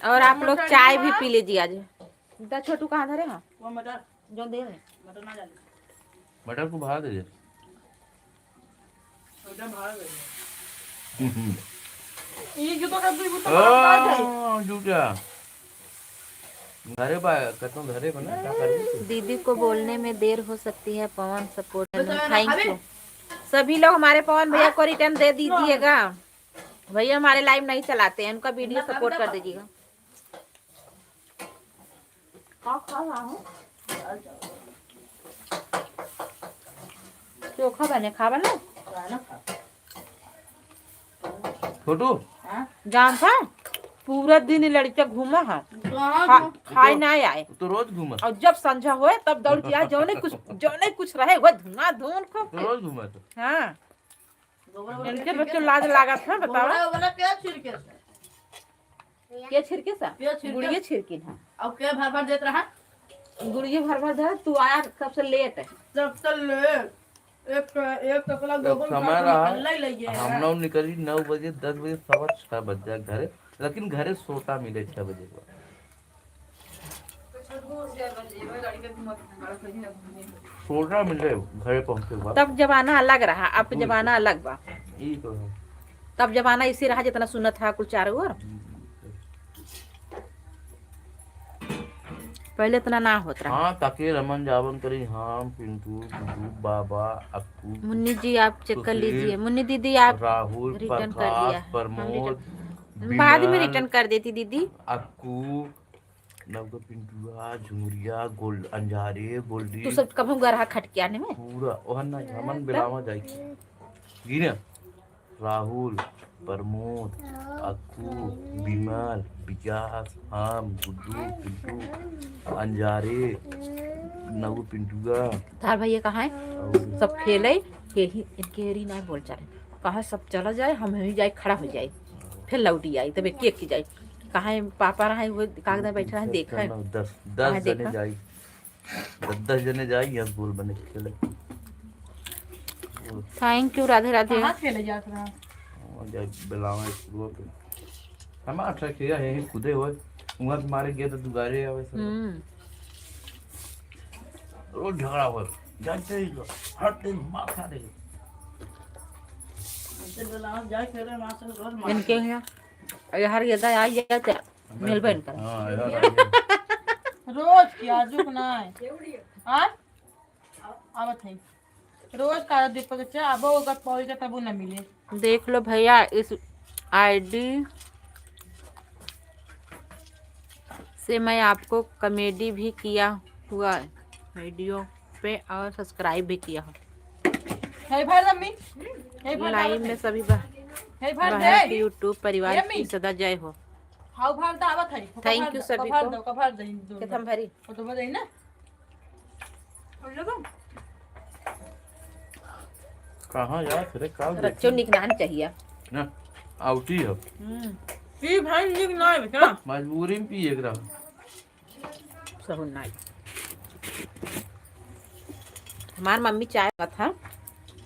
और आप लोग चाय भी पी लीजिए आज दा छोटू कहाँ धरे हैं वो मटर जो दे रहे मटर ना डाले मटर को भाग दे मटर भाग गई ये जो तो कभी वो तो बात है जूटा घरे बा कतो घरे बना क्या कर दीदी को बोलने में देर हो सकती है पवन सपोर्ट थैंक यू सभी लोग हमारे पवन भैया को रिटर्न दे दीजिएगा भैया हमारे लाइव नहीं चलाते हैं उनका वीडियो सपोर्ट कर दीजिएगा चोखा बने खा बना छोटू जान था पूरा दिन लड़का घूमा है खाए ना आए तो रोज घूमा और जब संझा हुए तब दौड़ के आए जो नहीं कुछ रहे वो धुआं धुन को तो रोज घूमा तो हाँ इनके बच्चे लाज लागा था बताओ वाला क्या छिड़के क्या छिड़के सा क्या छिड़के? गुड़िया छिड़की है अब क्या भर भर देत रहा गुड़िया भर भर दे तू आया सबसे लेट है जब तक ले एक टकला जब गोबर समय रहा ले लइए हम लोग निकली 9 बजे 10 बजे 6:15 बज जाए घरे लेकिन घरे सोता मिले 6 बजे को सोता मिले घरे पहुंचे के बाद तब जमाना अलग रहा अब जमाना अलग बा ई तो है तब जमाना इसी रहा जितना सुनत था कुल चारों ओर पहले इतना ना होता रहा हाँ ताकि रमन जावन करी हम पिंटू गुड्डू बाबा अक्कू मुन्नी जी आप चेक कर लीजिए मुन्नी दीदी आप राहुल रिटर्न कर दिया प्रकाश है। प्रमोद बाद में विमल, रिटर्न कर देती दीदी अक्कू नवका पिंटुआ झुमरिया गोल्ड अंजारे गोल्डी तू सब कभी गरहा खटके आने में पूरा ओहन ना हमन बेलावा जाई गिना राहुल प्रमोद अक्कू विमल विकास हम गुड्डू पिंटू अंजारे नवू पिंटुआ तार भैया कहाँ है और सब खेले यही इनके एरी ना बोल चाहे कहा सब चला जाए हम ही जाए खड़ा हो जाए फिर लौटी आई तब एक की जाए कहा पापा रहा वो कागज बैठा है देखा है 10 देखा? जने जाई 10 जने जाई यस गोल बने खेले थैंक यू राधे राधे कहाँ खेले जात रहा और जाई बेलावा स्कूल पे हम अच्छा किया है खुदे होए उहाँ मारे गए तो दुगारे आवे सब रोज झगड़ा हो जाते ही हर दिन मार खा दे जाए खेले मास्टर रोज मार इनके यहाँ हर ये दा आई जाते मिलबे कर हां यार रोज की आजुक ना है हां आवत है रोज का दीपक चा अब अगर पहुंच के तब ना मिले देख लो भैया इस आईडी से मैं आपको कमेडी भी किया हुआ है वीडियो पे और सब्सक्राइब भी किया है हे भाई मम्मी हे भाई लाइव में सभी हे भाई बहन दे की यूट्यूब परिवार यम्मी। की सदा जय हो हाउ भाई दा आवत है Thank you सभी को। कभार दे कितम भरी तो बदई ना और लोगों कहां जा फिर का रच्चो निकनान चाहिए ना आउटी हो ये भाई लिख ना है बेटा मजबूरी में पिए एकरा सहु नाई हमार मम्मी चाय का था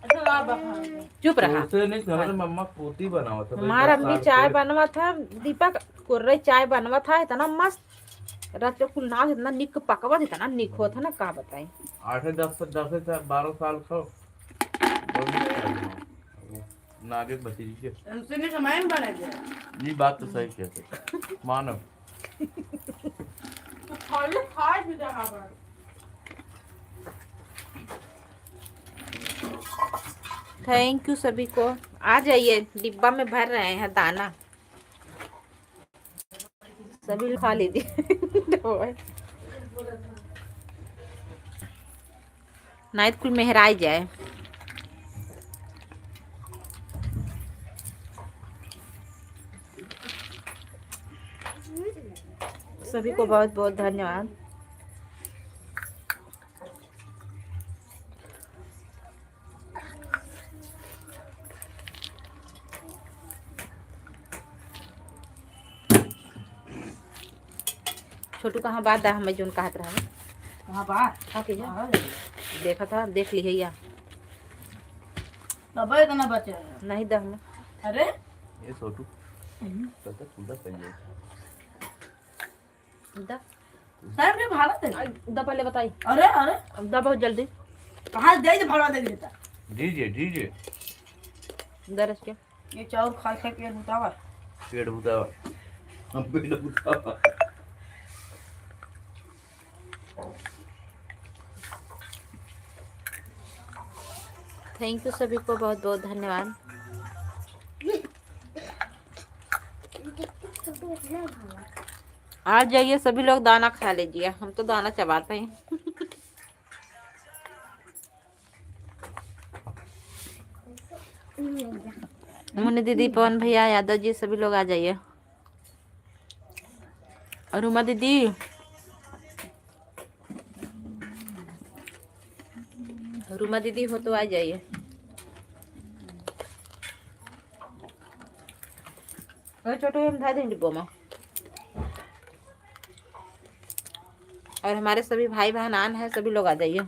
अच्छा आप चुप रहा उसे नहीं घर में मम्मा पोती बनावा था हमार अम्मी चाय बनवा था दीपक कुर्रे चाय बनवा था इतना मस्त रच्चो कुल नाच इतना निक पकवा इतना निक हो था ना का बताएं 8 10 12 साल का नागे भतीजी के उनसे नहीं सामान बना दे ये बात तो सही कहते मानव तो खाली खाए भी जा पर थैंक यू सभी को आ जाइए डिब्बा में भर रहे हैं दाना सभी खा लीजिए। नाइट कुल मेहराई जाए। सभी को बहुत बहुत धन्यवाद। छोटू कहाँ बात है, हमें जोन कहत रहा है वहाँ बात हाँ देखा था, देख ली है या तब इतना बचे हैं। नहीं दह में। अरे ये छोटू तो सुंदर पहन जाए। दा साहब ने भाड़ा दे। दा पहले बताई। अरे अरे दा बहुत जल्दी कहाँ दे भाड़ा दे देता। दीजिए दीजिए। दरस के ये चाउर खा खा के मुतावा पेड़ भूता हम पेड़ भूता। थैंक यू सभी को बहुत बहुत धन्यवाद। आज जाइए सभी लोग दाना खा लीजिए, हम तो दाना चबाते हैं। मुन्नी दीदी, पवन भैया, यादव जी, सभी लोग आ जाइए। और उमा दीदी, रुमा दीदी हो तो आ जाइए। छोटू हम धा देंगे डिब्बों में। और हमारे सभी भाई बहन आन है, सभी लोग आ जाइए।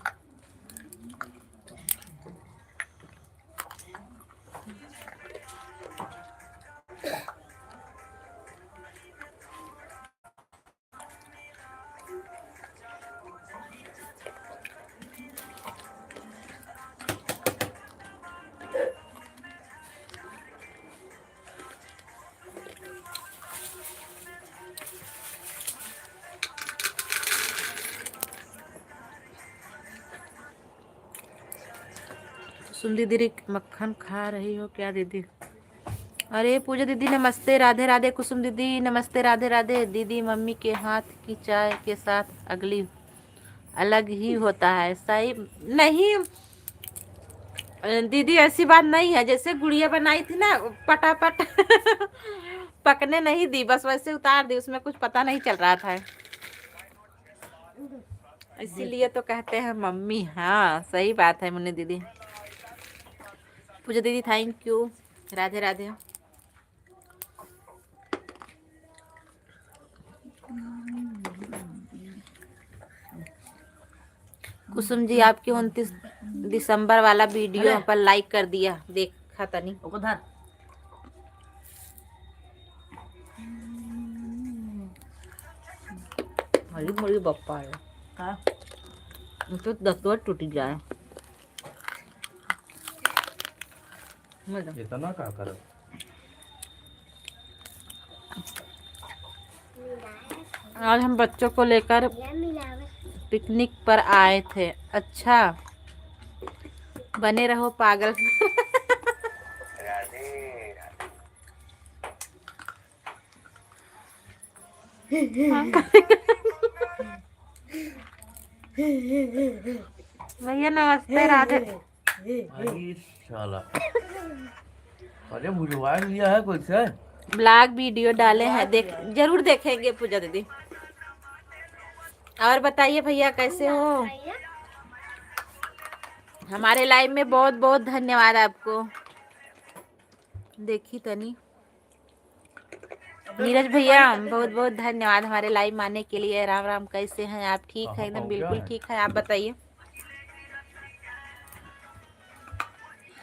सुन दीदी मक्खन खा रही हो क्या दीदी? अरे पूजा दीदी नमस्ते, राधे राधे। कुसुम दीदी नमस्ते, राधे राधे। दीदी मम्मी के हाथ की चाय के साथ अगली अलग ही होता है। सही नहीं दीदी, ऐसी बात नहीं है। जैसे गुड़िया बनाई थी ना पटापट पकने नहीं दी, बस वैसे उतार दी, उसमें कुछ पता नहीं चल रहा था, इसीलिए तो कहते हैं मम्मी। हाँ सही बात है मुन्नी दीदी। पूजा दीदी थैंक यू, राधे राधे। कुसुम जी आपके 29 दिसंबर वाला वीडियो पर लाइक कर दिया, देखा तनी उधर हरी भरी बप्पा है हाँ तो दतवा टूट जाए। इतना क्या करो। आज हम बच्चों को लेकर पिकनिक पर आए थे। अच्छा बने रहो पागल। भैया नमस्ते, राधे। अरे साला, अरे भुलवा लिया है कुछ है। ब्लॉग वीडियो डाले हैं, जरूर देखेंगे पूजा दीदी। और बताइए भैया कैसे हो? हमारे लाइव में बहुत बहुत धन्यवाद आपको। देखी तनी नीरज भैया बहुत बहुत धन्यवाद हमारे लाइव में आने के लिए। राम राम, कैसे हैं आप? ठीक है एकदम बिल्कुल ठीक है। आप बताइए,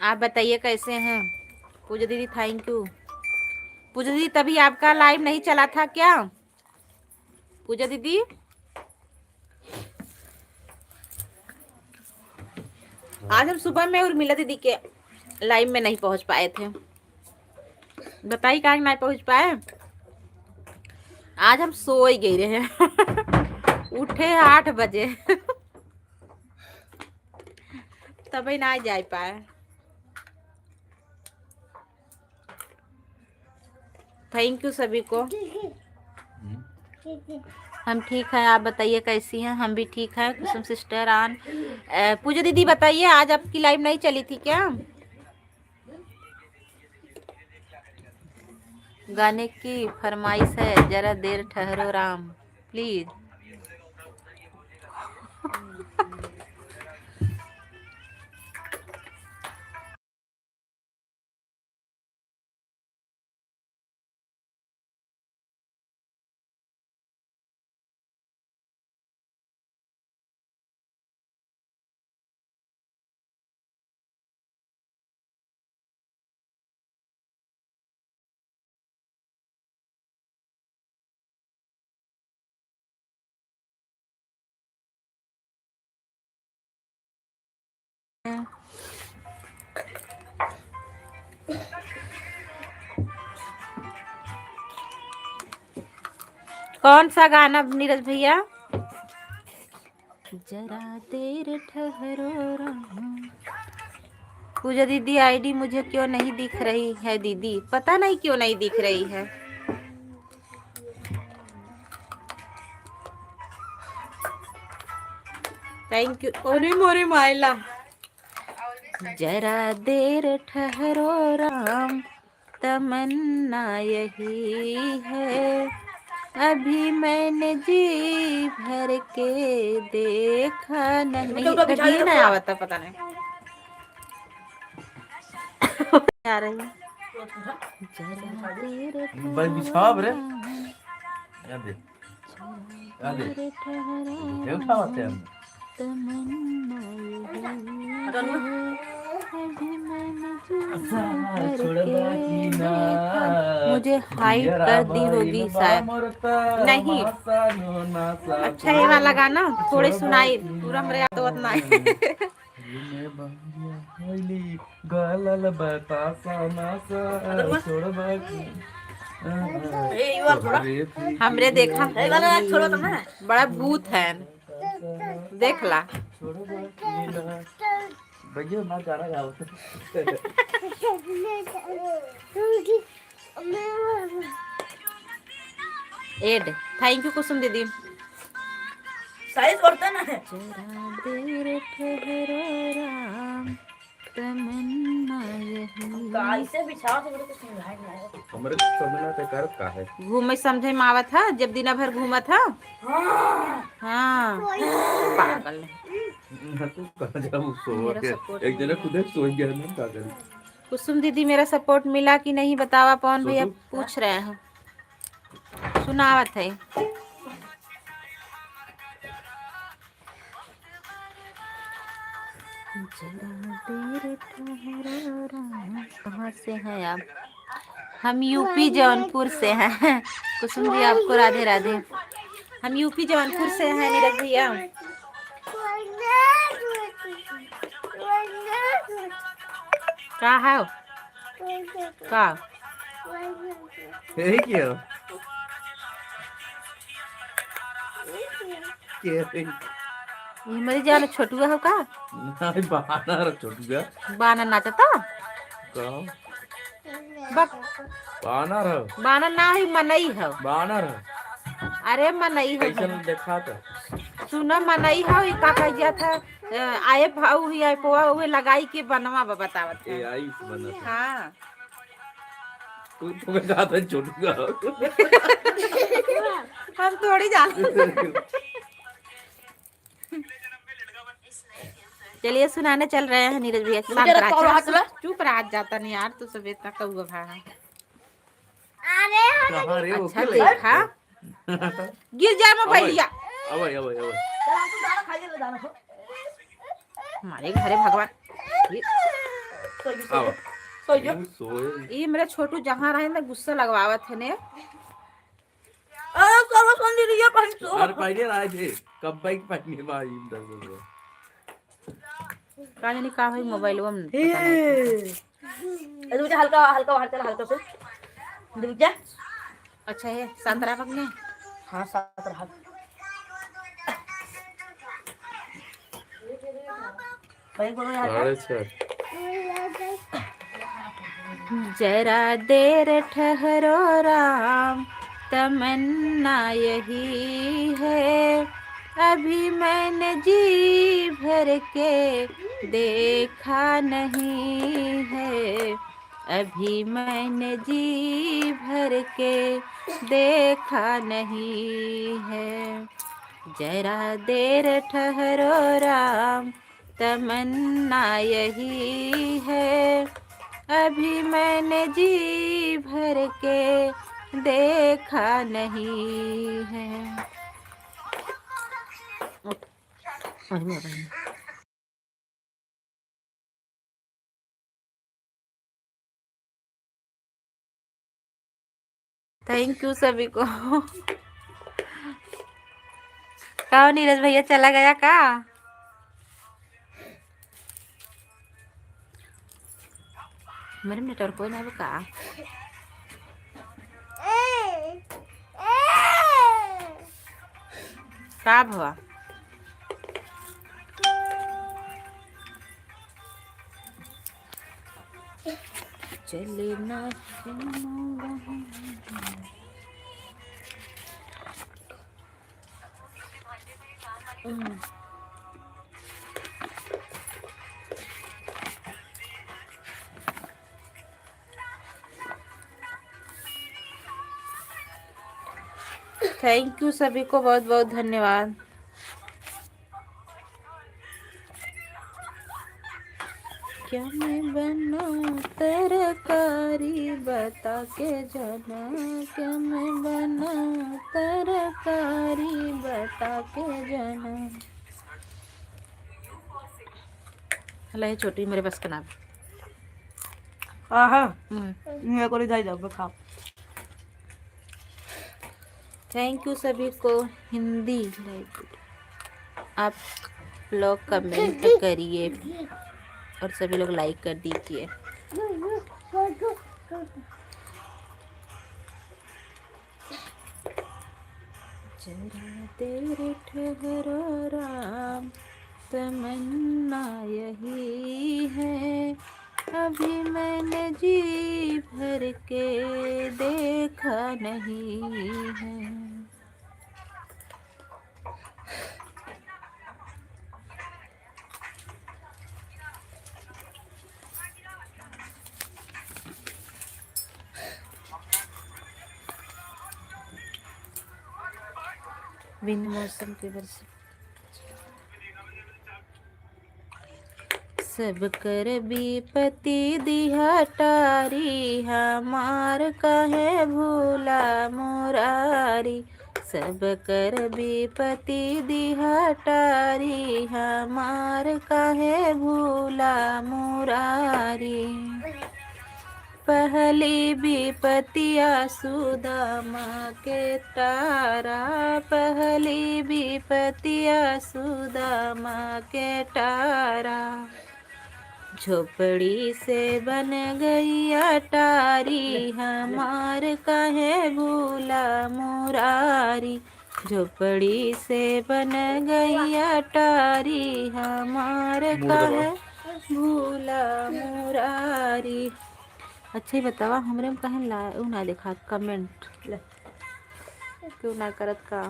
आप बताइए कैसे हैं? पूजा दीदी थैंक यू। पूजा दीदी तभी आपका लाइव नहीं चला था क्या? पूजा दीदी आज हम सुबह में उर्मिला दीदी के लाइव में नहीं पहुंच पाए थे। बताइए कहाँ नहीं पहुंच पाए? आज हम सो ही गए रहे। उठे 8 बजे तभी ना जा पाए। थैंक यू सभी को। हम ठीक है, आप बताइए कैसी हैं? हम भी ठीक है। कुसुम सिस्टर आन पूजा दीदी बताइए, आज आपकी लाइव नहीं चली थी क्या? गाने की फरमाइश है, जरा देर ठहरो राम प्लीज। कौन सा गाना नीरज भैया? जरा देर ठहरो राम। पूजा दीदी आईडी मुझे क्यों नहीं दिख रही है दीदी? पता नहीं क्यों नहीं दिख रही है। Thank you. अरे मोरे माइला, जरा देर ठहरो राम, तमन्ना यही है, अभी मैंने जी भर के देखा नहीं। कभी नहीं आवता, पता नहीं आ रही है। जरा देर बस बिछाव रे ठहरो याद दे राम, ये उठावते हैं तमन्ना यही है, अभी मैंने जी भर छोड़ के बाकी ना देखा। मुझे हाइट कर दी होगी शायद। नहीं, अच्छा ये वाला गाना थोड़ी सुनाई, पूरा मेरे याद तो उतना है। गलल बतासा नासा छोड़ बाकी हमरे देखा बड़ा भूत है, देख ला। भैया ना गाना गाओ एड थैंक यू कुसुम दीदी। साइज करते ना है। जरा देर ठहरो राम, तमन्ना यही। कैसे बिछाओ तो मुझे कुछ समझाई नहीं आया। हमरे समझना ते कर का है घूमे समझे में आवत था, जब दिन भर घूमा था। हाँ पागल तू कहां जाऊं सो मेरा के support एक जना खुद सो गया ना का कर कुसुम दीदी मेरा सपोर्ट मिला कि नहीं बतावा? पवन भैया सोचू। पूछ रहे हैं, सुनावत है। जरा देर ठहरो राम। कहाँ से हैं आप? हम यूपी जौनपुर से हैं। कुसुम जी आपको राधे राधे। हम यूपी जौनपुर से हैं नीरज भैया। का है का? यही क्या के ये मेरी जान छोटुआ हो का? नहीं बहाना रे छोड़ गया बाना नाचता का बक। बहाना रे बाना ना ही मनई हो। बहाना रे अरे मनई हो। कैसन देखा था सुना मनई हो का कह गया था? आए भाऊ ही आए पोआ हुए लगाई के बनवा बतावत ए है। आई बना था हाँ तू तुम्हें कहा था छोड़ गया हम थोड़ी जान। चलिए सुनाने चल रहे हैं नीरज भैया। चुप रहा जाता नहीं यार, तू सब इतना कौआ भा। कहां रे वो अच्छा देखा गिर जाए मैं भैया। अब हमारे घरे भगवान अब सोए ये मेरा छोटू जहाँ रहे ना गुस्सा लगवावत है ने। अरे पहले आए थे कब बाइक पहने भाई इंदर का जानी का है मोबाइल में मुझे हल्का हल्का बाहर चला हल्का से दिख जा। अच्छा है संतरा पकने। हाँ साथ रहा। भाई बोलो यार अरे सर जरा देर ठहरो राम, तमन्ना यही है, अभी मैंने जी भर के देखा नहीं है, अभी मैंने जी भर के देखा नहीं है। जरा देर ठहरो राम, तमन्ना यही है, अभी मैंने जी भर के देखा नहीं है। थैंक यू सभी को। कहो नीरज भैया चला गया का? मेरे नेटवर्क कोई नहीं का? का भवा चले ना थैंक यू सभी को, बहुत बहुत धन्यवाद। क्या मैं बनाऊं तरकारी बता के जाना, क्या मैं बनाऊं तरकारी बता के जाना। हला ये छोटी मेरे बस का नाम। आहा मेरे को ले जाओ खा। थैंक यू सभी को। हिंदी आप लोग कमेंट करिए और सभी लोग लाइक कर दीजिए। जरा देर ठहरो राम, तमन्ना यही है, अभी मैंने जी भर के देखा नहीं है। बिन मौसम के बरस सब कर विपति दिहा टारी, हमार कहे भूला मुरारी। सब कर विपति दिहा टारी, हमार कहे भूला मुरारी। पहली विपतिया सुदामा के तारा, पहली विपतिया सुदामा के तारा। झोपड़ी से बन गई अटारी, हमार कहे भूला मुरारी। झोपड़ी से बन गई अटारी, हमार कहे भूला मुरारी। अच्छा ही बतावा हमरे में कहीं ला उ ना देखा कमेंट ले क्यों ना करत का।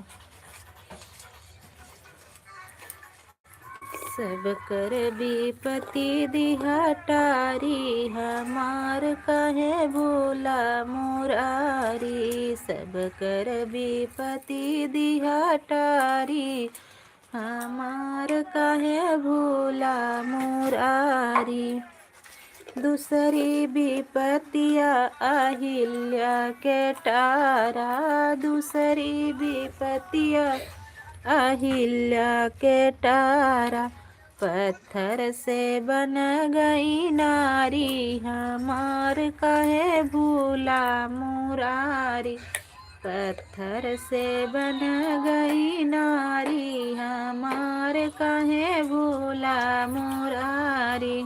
सब कर विपति दिहा टारी, हमार कहे भूला मुरारी। सब कर विपति दिहा टारी, हमार कहे भूला मुरारी। दूसरी विपतिया अहिल्या के टारा, दूसरी विपतिया अहिल्या के टारा। पत्थर से बन गई नारी, हमार कहे भूला मुरारी। पत्थर से बन गई नारी, हमार कहे भूला मुरारी।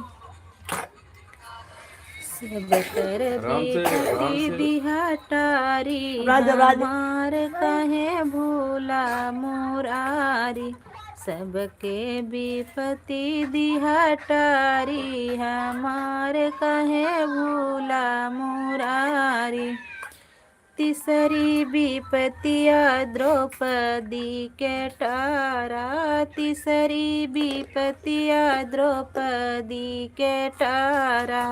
सब कर विपति दिहा टारी, हमार कहे भूला मुरारी। सबके विपति दिहा टारी, हमार कहे भूला मुरारी। तीसरी विपत्तिया द्रौपदी के टारा, तीसरी विपत्तिया द्रौपदी के टारा।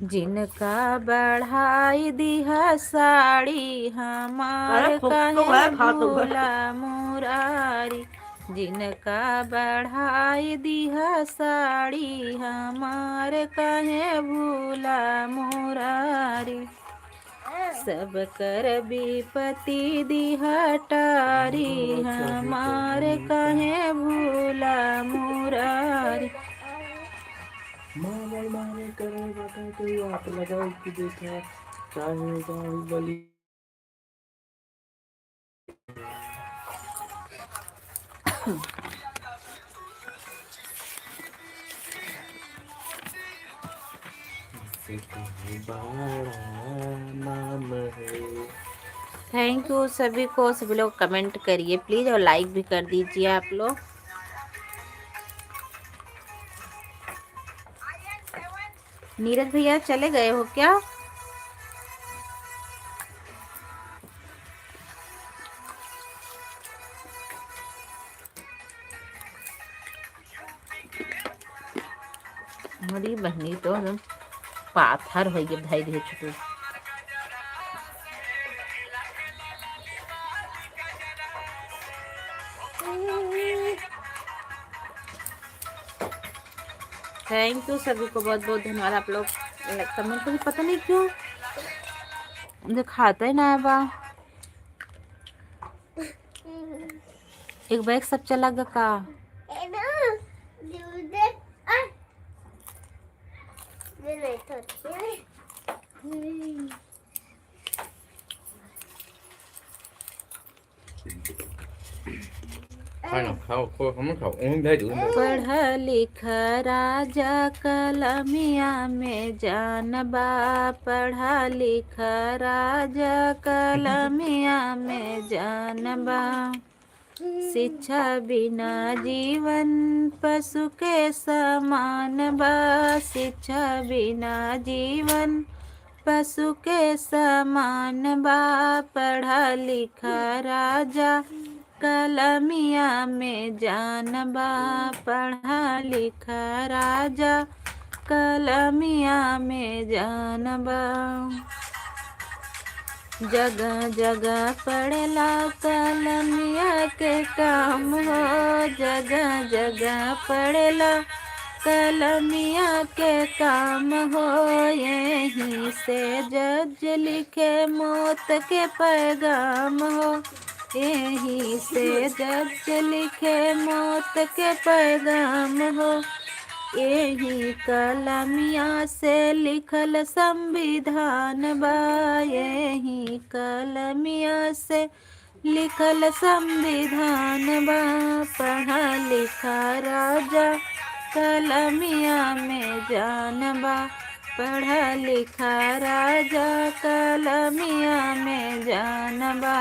जिनका बढ़ाई दिहा साड़ी हमार कहे भूला मुरारी, जिनका बढ़ाई दिहा साड़ी हमार कहे भूला मुरारी। सब कर विपत्ति दिहा टारी हमार कहे भूला मुरारी। मारे मारे करे बता तो आप लगाओ कि देखा चाहे बाहुबली। नाम है। थैंक यू सभी को, सभी लोग कमेंट करिए प्लीज़ और लाइक भी कर दीजिए आप लोग। नीरज भैया चले गए हो क्या? हमारी बहनी तो एकदम पाथर हो गई भाई रे छुटू। थैंक यू सभी को, बहुत बहुत धन्यवाद। आप लोग कमेंट करिए, पता नहीं क्यों मुझे खाता ही ना है बा। एक बैग सब चला गया का? पढ़ लिख राजा कलमिया में जानबा, पढ़ा लिख राजा कलमिया में जानबा। शिक्षा बिना जीवन पशु के समान बा, शिक्षा बिना जीवन पशु के समान बा। पढ़ा लिखा राजा कलमिया में जानबा, पढ़ा लिखा राजा कलमिया में जानबा। जगह जगह पढ़ला कलमिया के काम हो, जगह जगह पढ़ला कलमिया के काम हो। यहीं से जज लिखे मौत के पैगाम हो, यहीं से जज लिखे मौत के पैगाम हो। यही कलमिया से लिखल संविधान बा, यही कलमिया से लिखल संविधान बा। पढ़ा लिखा राजा कलमिया में जानबा, पढ़ा लिखा राजा कलमिया में जानबा।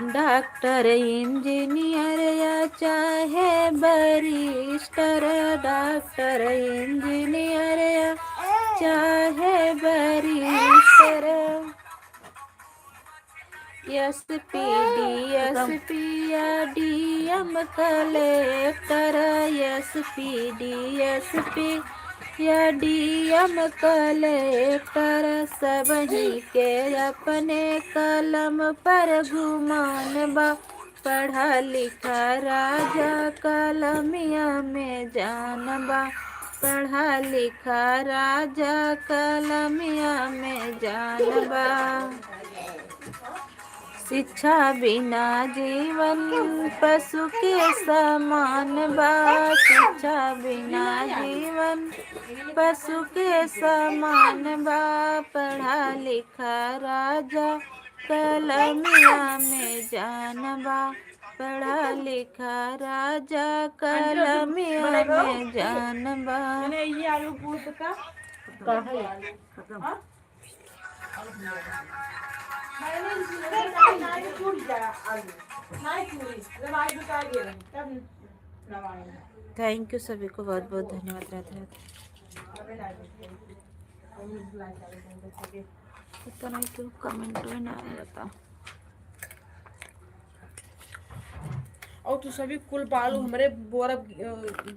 डॉक्टर इंजीनियर या चाहे बैरिस्टर, डॉक्टर इंजीनियर या चाहे बैरिस्टर। एसपी डीएसपी या डीएम कलेक्टर, एसपी डीएसपी या डीएम कलेक्टर। सबही के अपने कलम पर गुमान बा, पढ़ा लिखा राजा कलमिया में जानबा, पढ़ा लिखा राजा कलमिया में जानबा। शिक्षा बिना जीवन पशु के समान बा, शिक्षा बिना जीवन पशु के समान बा। पढ़ा लिखा राजा कलमिया में जानबा, पढ़ा लिखा राजा कलमिया में जानबा। ये आलू पूछ का थैंक यू सभी को, बहुत बहुत धन्यवाद। राधे राधे। पता नहीं क्यों कमेंट में ना बता। और तू सभी कुल बालू हमारे बोरा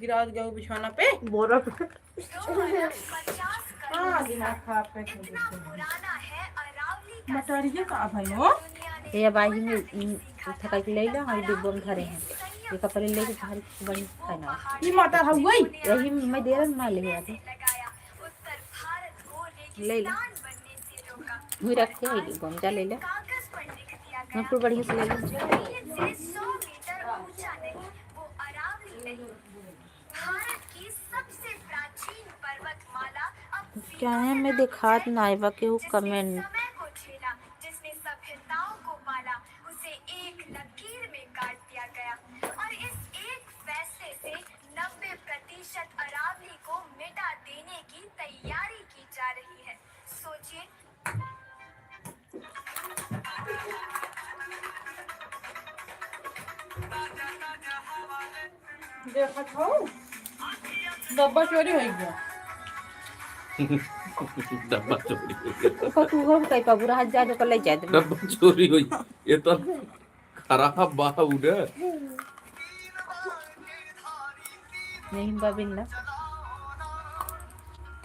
गिरा गया बिछाना पे बोरा पे। हाँ दिमाग खराब पे मटरिया का भाई हो ये बाजी में थका के ले ला हमारे डिब्बों में धरे हैं ये कपड़े लेके बाहर बन खाना ये मटर हो गई यही मैं दे रहा ना ले आते ले ला मुझे रखे है डिब्बों में जा ले ले मैं पूरा बढ़िया से ले लूँ। क्या है मैं दिखात नाइबा के हूँ कमेंट अरावली को मिटा देने की तैयारी की जा रही है। सोचिए देखा था डब्बा चोरी हो गया डब्बा चोरी हो गया। तो तू घर कहीं पर बुरा हाथ जा तो कर ले जाए डब्बा चोरी हुई ये तो खराब बाह उड़े नहीं बाबिल्ला।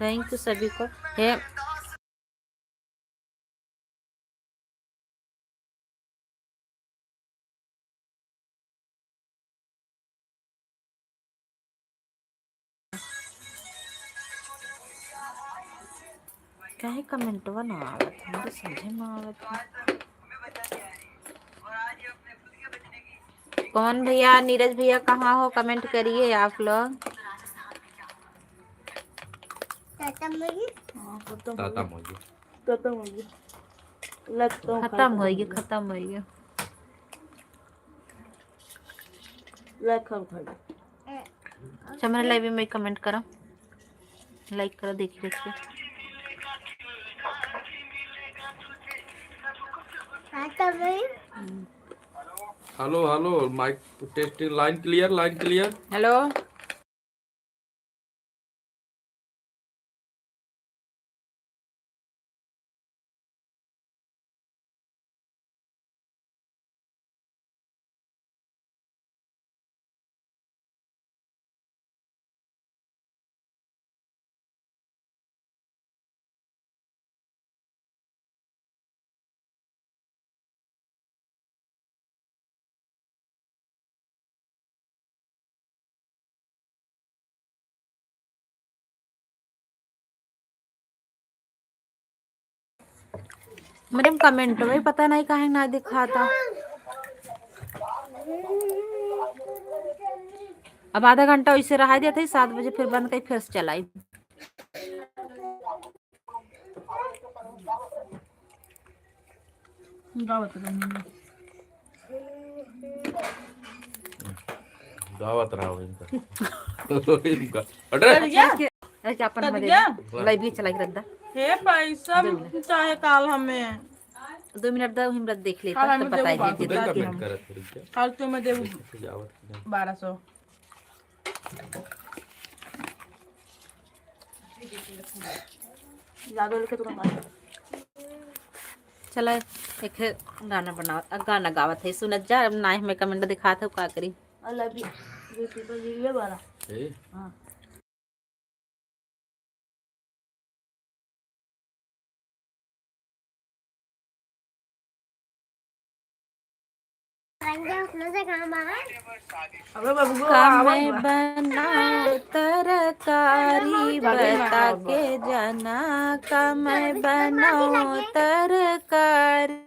थैंक यू सभी को है क्या है कमेंट बना आवत मुझे समझ में आवत कौन भैया नीरज भैया कहाँ हो कमेंट करिए आप लोग। ताता मोगी खत्म हो गया खत्म हो गया अच्छा मेरे लाइव में कमेंट करो लाइक करो देखिए देखिए hello hello mike testing line clear hello madam comment में पता नहीं काहे ना दिखाता। अब आधा घंटा वैसे रहा दिया था 7 बजे फिर बंद कर फिर से चलाई। दावत रहा इनका अरे अपन में लाइव भी चलाई रद्दा हे पैसा चाहे काल हमें 2 मिनट दो हिम्मत देख लेता तो बताइए जितना कि हम काल तो मैं देव 1200 ज्यादा लेके तुरंत चला एक गाना बनाओ गाना गावत है सुनत जा ना हमें कमेंट दिखा था का करी अल्लाह भी बेटी तो जीवे बारा हां मैं बनाओ तरकारी बता के जाना का मैं बनाओ तरकारी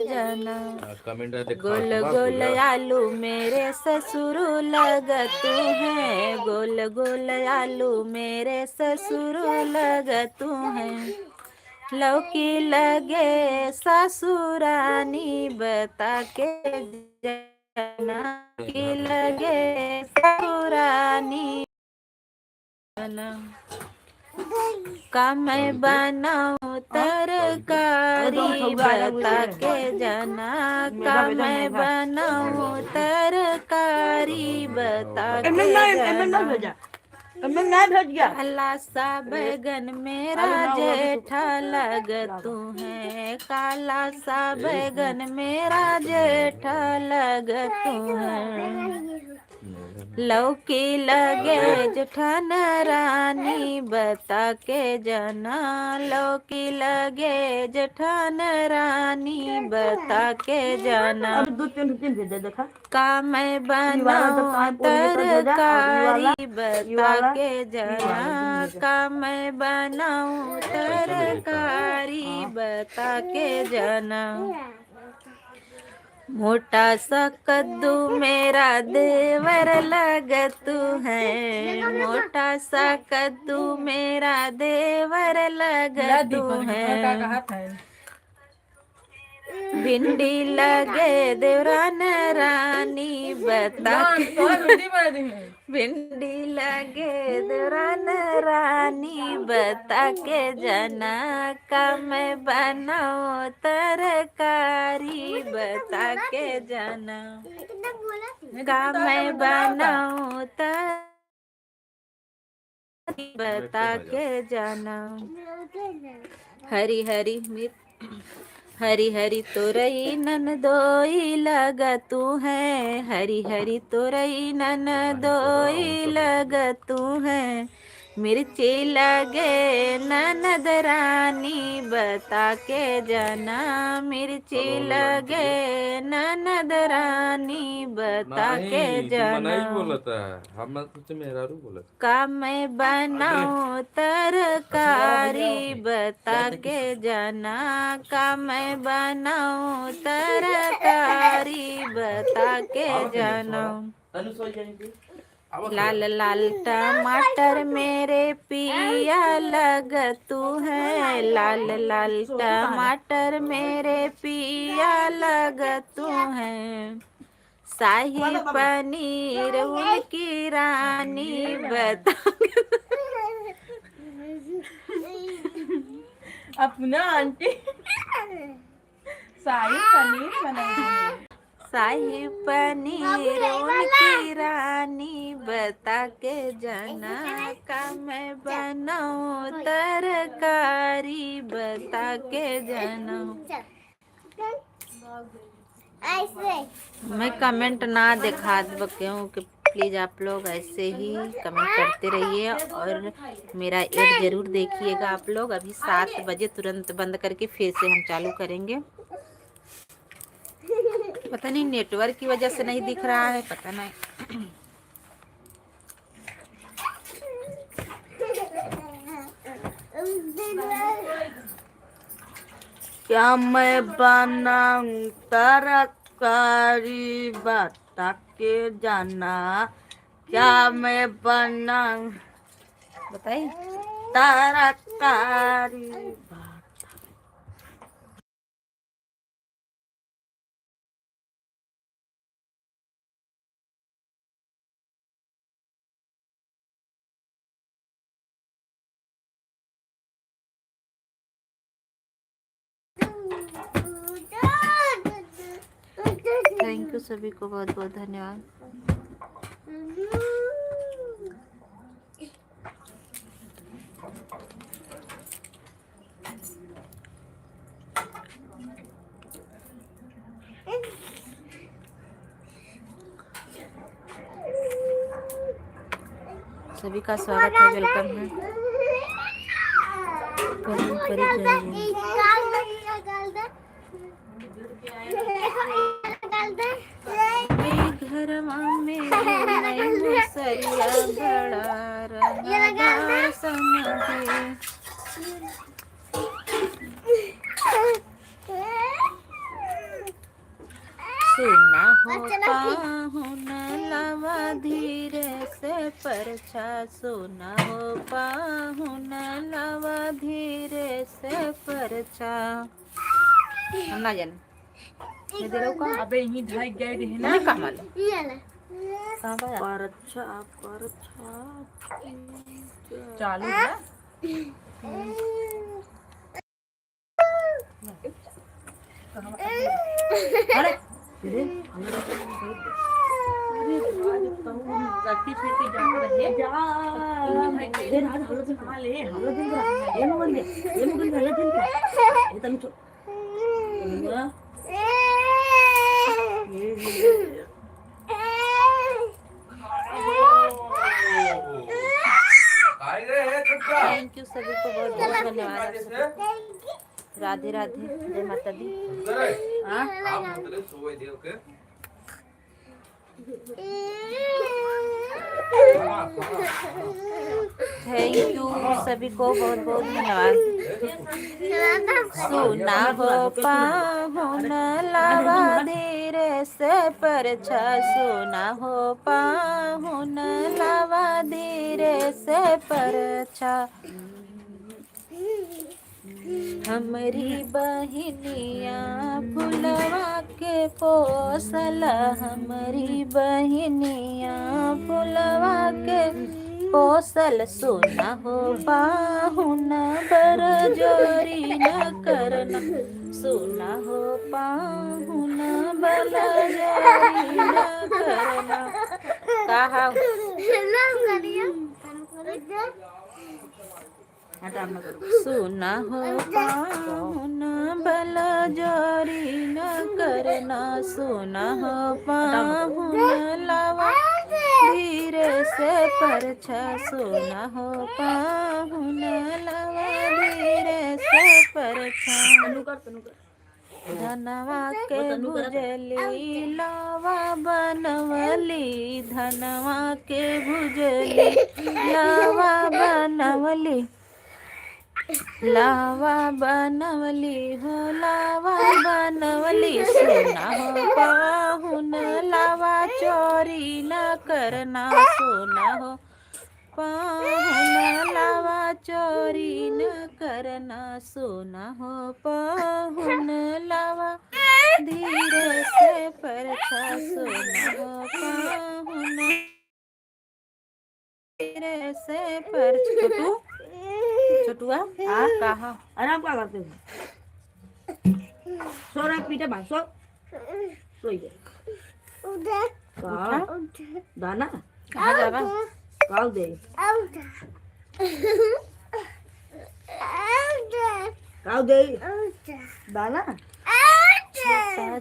जाना गोल गोल आलू मेरे ससुर लगतू है गोल गोल आलू मेरे ससुर लगतू है लौकी लगे ससुरानी बता के जाना की लगे ससुरानी का मैं बनाऊं तरकारी बता के जाना का मैं बनाऊं तरकारी बता के जाना मैं नहीं भेज गया। काला सा बैगन मेरा जेठा लग तू है, काला सा बैगन मेरा जेठा लग तू है। लौकी लगे जेठन रानी बता के जना, लौकी लगे जेठन रानी बता के जना। अब 2-3 भेज देखा। का मैं बनाऊं तरकारी बता के जना, का मैं बनाऊं तरकारी बता के जना। मोटा सा कद्दू मेरा देवर लग तू है, मोटा सा कद्दू मेरा देवर लग तू है। भिंडी लगे देवरान रानी बता के, भिंडी लगे देवरान रानी बता के जना, का मैं बनाऊं तरकारी बता के जना, का मैं बनाऊं तरकारी बता के जना। हरी हरी मिर्च हरी हरी तोरई ननदोई लग तू है, हरी हरी तोरई ननदोई लग तू है। मिर्ची लगे ननद रानी बता के जना, मिर्ची लगे ननद रानी बता के जना। हम मेरा रू बोला का मैं बनाऊं तरकारी बता के जना, का मैं बनाऊं तरकारी बता के जना। लाल लाल टमाटर मेरे पिया लग तू है, लाल लाल टमाटर मेरे पिया लग तू है। शाही पनीर उनकी रानी बता अपना आंटी शाही पनीर बनाई। शाही पनीर उनकी रानी बता के जना, का मैं बनाऊं तरकारी बता के जना। मैं कमेंट ना दिखा क्यों कि प्लीज़ आप लोग ऐसे ही कमेंट करते रहिए और मेरा ऐड ज़रूर देखिएगा आप लोग। अभी 7 बजे तुरंत बंद करके फिर से हम चालू करेंगे। पता नहीं नेटवर्क की वजह से नहीं दिख रहा है, पता नहीं। क्या मैं बनाऊं तरकारी बता के जाना, क्या मैं बनाऊं बताइए तरकारी। थैंक यू सभी को, बहुत बहुत धन्यवाद। सभी का स्वागत है, वेलकम है। घरवा में सरिया बड़ा रंगदार समझे, सुना हो पाहुन लवा धीरे से परछा, सुना हो पाहुन लवा धीरे से परछा। हम ना जाने अबे यही ढाई गए है ना। कहाँ मालूम परछा चालू है। रखी छेती जा रहे जा दे राज हलो दिन खा ले हलो दिन ये मुगल दे हलो दिन ये तनु तो थैंक यू सभी को बहुत बहुत धन्यवाद आप सबको। राधे राधे, जय माता दी। थैंक यू सभी को बहुत बहुत धन्यवाद। सुना हो पाहुन लावा धीरे से परछा, सुना हो पाहुन लावा धीरे से परछा। हमरी बहिनिया फुलवा के पोसल, हमरी बहिनिया फुलवा के पोसल। सुना हो पाहुन बर जोरी न करना, सुना हो पाहुन बल जोरी न करना। कहा सुना हो पाहुन बल जोरी न करना, सुना हो पाहुन लावा धीरे से परछा, सुना हो पाहुन लावा धीरे से परछा। धनवा के भुजली लावा बनवली, धनवा के भुजली लावा बनवली, लावा बनवली हो लावा बनवली। सुना हो पाहुन लावा चोरी न करना, सुना हो पाहुन लावा चोरी न करना, सुना हो पाहुन लावा धीरे से परछा, सुना हो पाहुन धीरे से परछा। छोटुआ कहा आराम क्या करते हो? सो रहा पीछे भाग सो गए दाना कहाँ जावा? काव दे काव दे दाना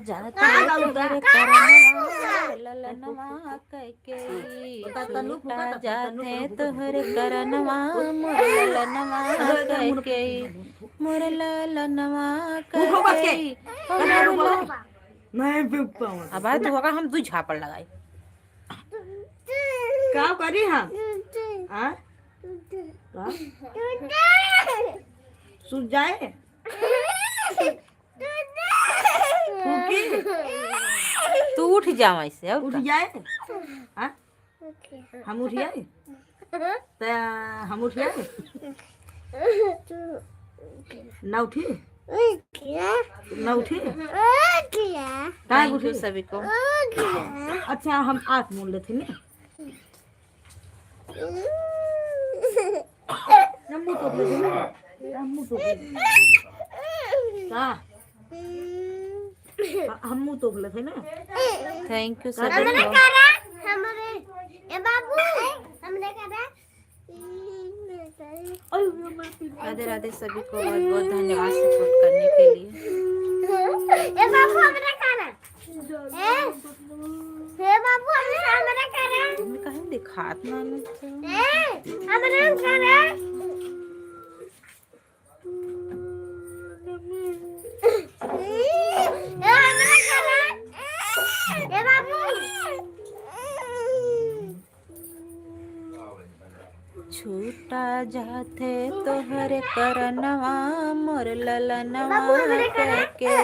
जाते तेरे करनवा ललनवा कके, छूटा जाते तोहरे करनवा मोर ललनवा कके, मोर ललनवा कके। अब तो होगा हम दू झापड़ लगाई। क्या करी हम सूझ जाए तू उठ जाओ ऐसे उठ जाए हम उठ जाए हम उठ जाए ना उठी ना उठी। थैंक यू सभी को। अच्छा हम आँख मूंद लेते ना मुँह तो लेते ना मुँह तो हम मुँह तो लेते ना। थैंक यू सभी को। राधे राधे सभी को बहुत बहुत धन्यवाद सपोर्ट करने के लिए। मैं कहीं दिखात ना छूटा जाते तोहरे करनवा मोर ललनवा कके,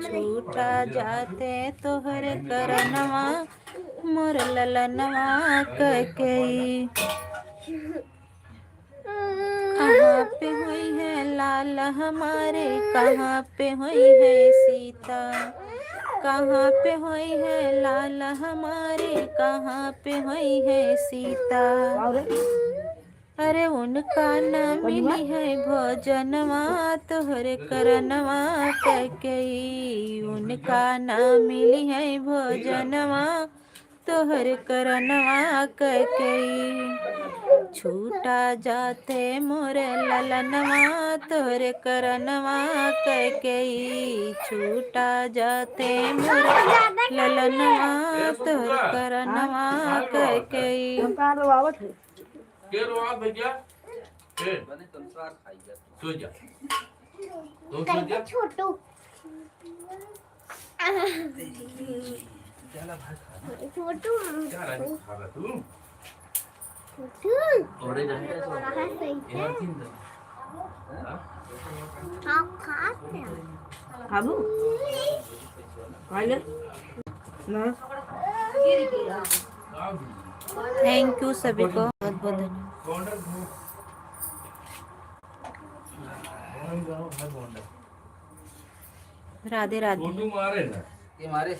छूटा जाते तोहरे करनवा मोर ललनवा कके। कहाँ पे हुई है लाल हमारे, कहाँ पे हुई है सीता, कहाँ पे हुई है लाल हमारे, कहाँ पे हुई है सीता। अरे उनका न मिली है भोजनवा तोहरे करनवा कके, उनका न मिली है भोजनवा तोहर करनवा कई छूटा जाते मोर ललनवा तोहर करनवा कई छूटा जाते मोर ललनवा तोहर करनवा कई के रोआ भैया के बने संसार खाई जा सो जा तो सो जा छोटू चला भाई खा छोटू चला खा तू छोटू और जाने है सही ये तीन दिन आप खाते हैं खाबू खाइले ना थैंक यू सभी को बहुत बहुत धन्यवाद। राधे राधे। फोटो मारे ना ये मारे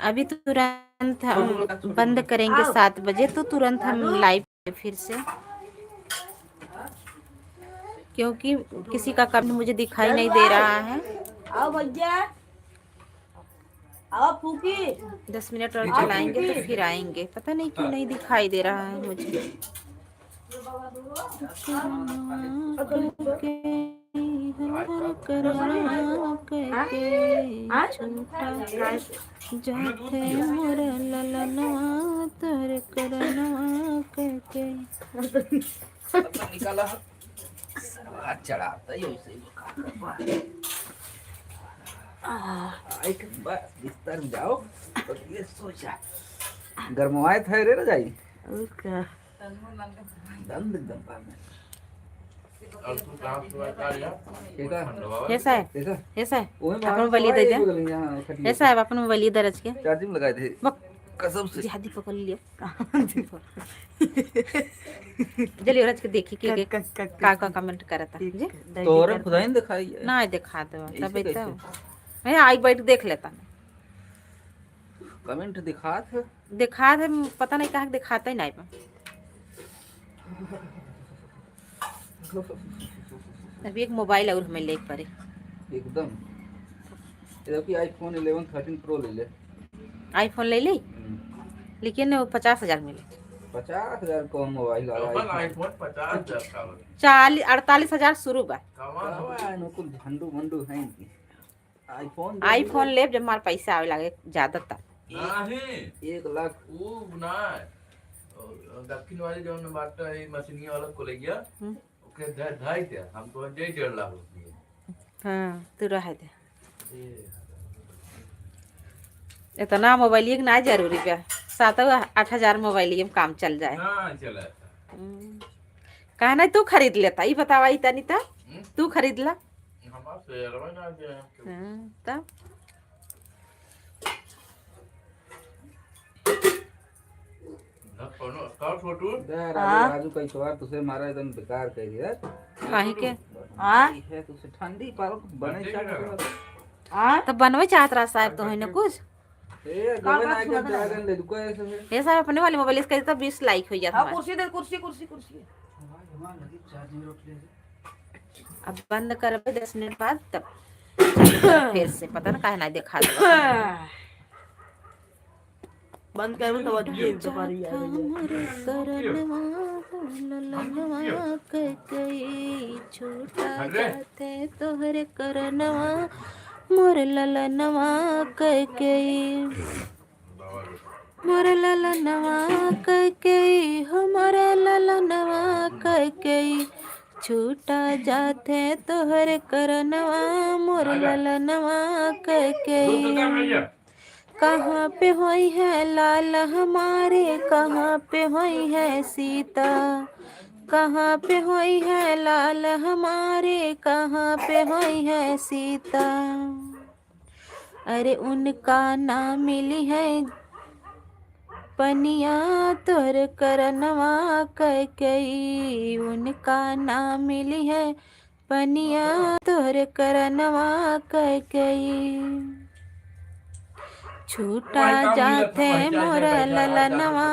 अभी तुरंत हम बंद करेंगे 7 बजे तो तुरंत हम लाइव फिर से, क्योंकि किसी का कमेंट मुझे दिखाई नहीं दे रहा है। आओ भैया आओ फूकी 10 मिनट और चलाएंगे तो फिर आएंगे। पता नहीं क्यों नहीं दिखाई दे रहा है मुझे। जाते मोर ललनवा तोहर करनवा के निकाला हाथ चढ़ाता ही वैसे ही एक बस बिस्तर में जाओ और ये सो जा गरमाए थे रे ना जाई उसका दंद एकदम पार में ठीक है ऐसा है ठीक है ऐसा है ओए अपन बलि दे दे। ऐसा है अपन बलि दरज के चार्जिंग लगाए थे बक कसम से जिहादी पकड़ लियो जल्दी औरत के देखी के का कमेंट करता जी तोरे खुदा ही दिखाई है ना दिखा दो तब कैसे? तो मैं आई बैठ देख लेता कमेंट दिखा थे दिखा दे, पता नहीं कहा दिखाता ही नहीं पा। अभी एक मोबाइल और हमें लेके पड़े एकदम ये कि आईफोन 11 13 प्रो ले ले आईफोन ले ली, लेकिन वो 50,000 मिले। 50,000 कौन मोबाइल आ आईफोन 50,000 का 48,000 शुरू बा। कुल झंडू मंडू है इनकी आईफोन आईफोन ले जब हमारे पैसा आवे लगे ज्यादा तक नहीं 1 लाख वो ना दक्षिण वाली जो ने बात है मशीनी वाला को ले गया ओके ढाई थे हमको 1.5 लाख रुपए। हाँ तू रह दे इतना मोबाइल एक ना जरूरी बा 7-8 मोबाइल में काम चल जाए। हां चला कहा नहीं तू खरीद लेता ये बतावा इतनी था तू खरीद ला। हमारा शेयर में ना दे तब ना कोनो का फोटो राजू कई सवार तुसे मारा एकदम बेकार कह दिया काहे के हां है तुसे ठंडी पर बने चाह तब बनवे चाहत रहा साहब तो है ना कुछ ए गवन आइकन ड्रैगन ले दुको ऐसे है ये साहब अपने वाले मोबाइल इसका तो 20 लाइक हो जाता हाँ है। कुर्सी दे कुर्सी कुर्सी कुर्सी हमारा लगी चार्जिंग रोक ले अब बंद करबे 10 मिनट बाद तब फिर से पता ना काहे ना दिखा दो बंद कर तो बच्चे तो पारी आ छूटा जाते तोहरे करनवा मोर ललनवा कई मोर ललनवा कई हमारा ललनवा कई छूटा जाते तोहरे करनवा मोर ललनवा कई कहाँ पे होई है लाल हमारे कहाँ पे होई है सीता कहाँ पे होई है लाल हमारे कहाँ पे होई है सीता अरे उनका नाम मिली है पनिया तोर करनवा कई उनका नाम मिली है पनिया तोर करनवा कई छूटा जाते मोर ललनवा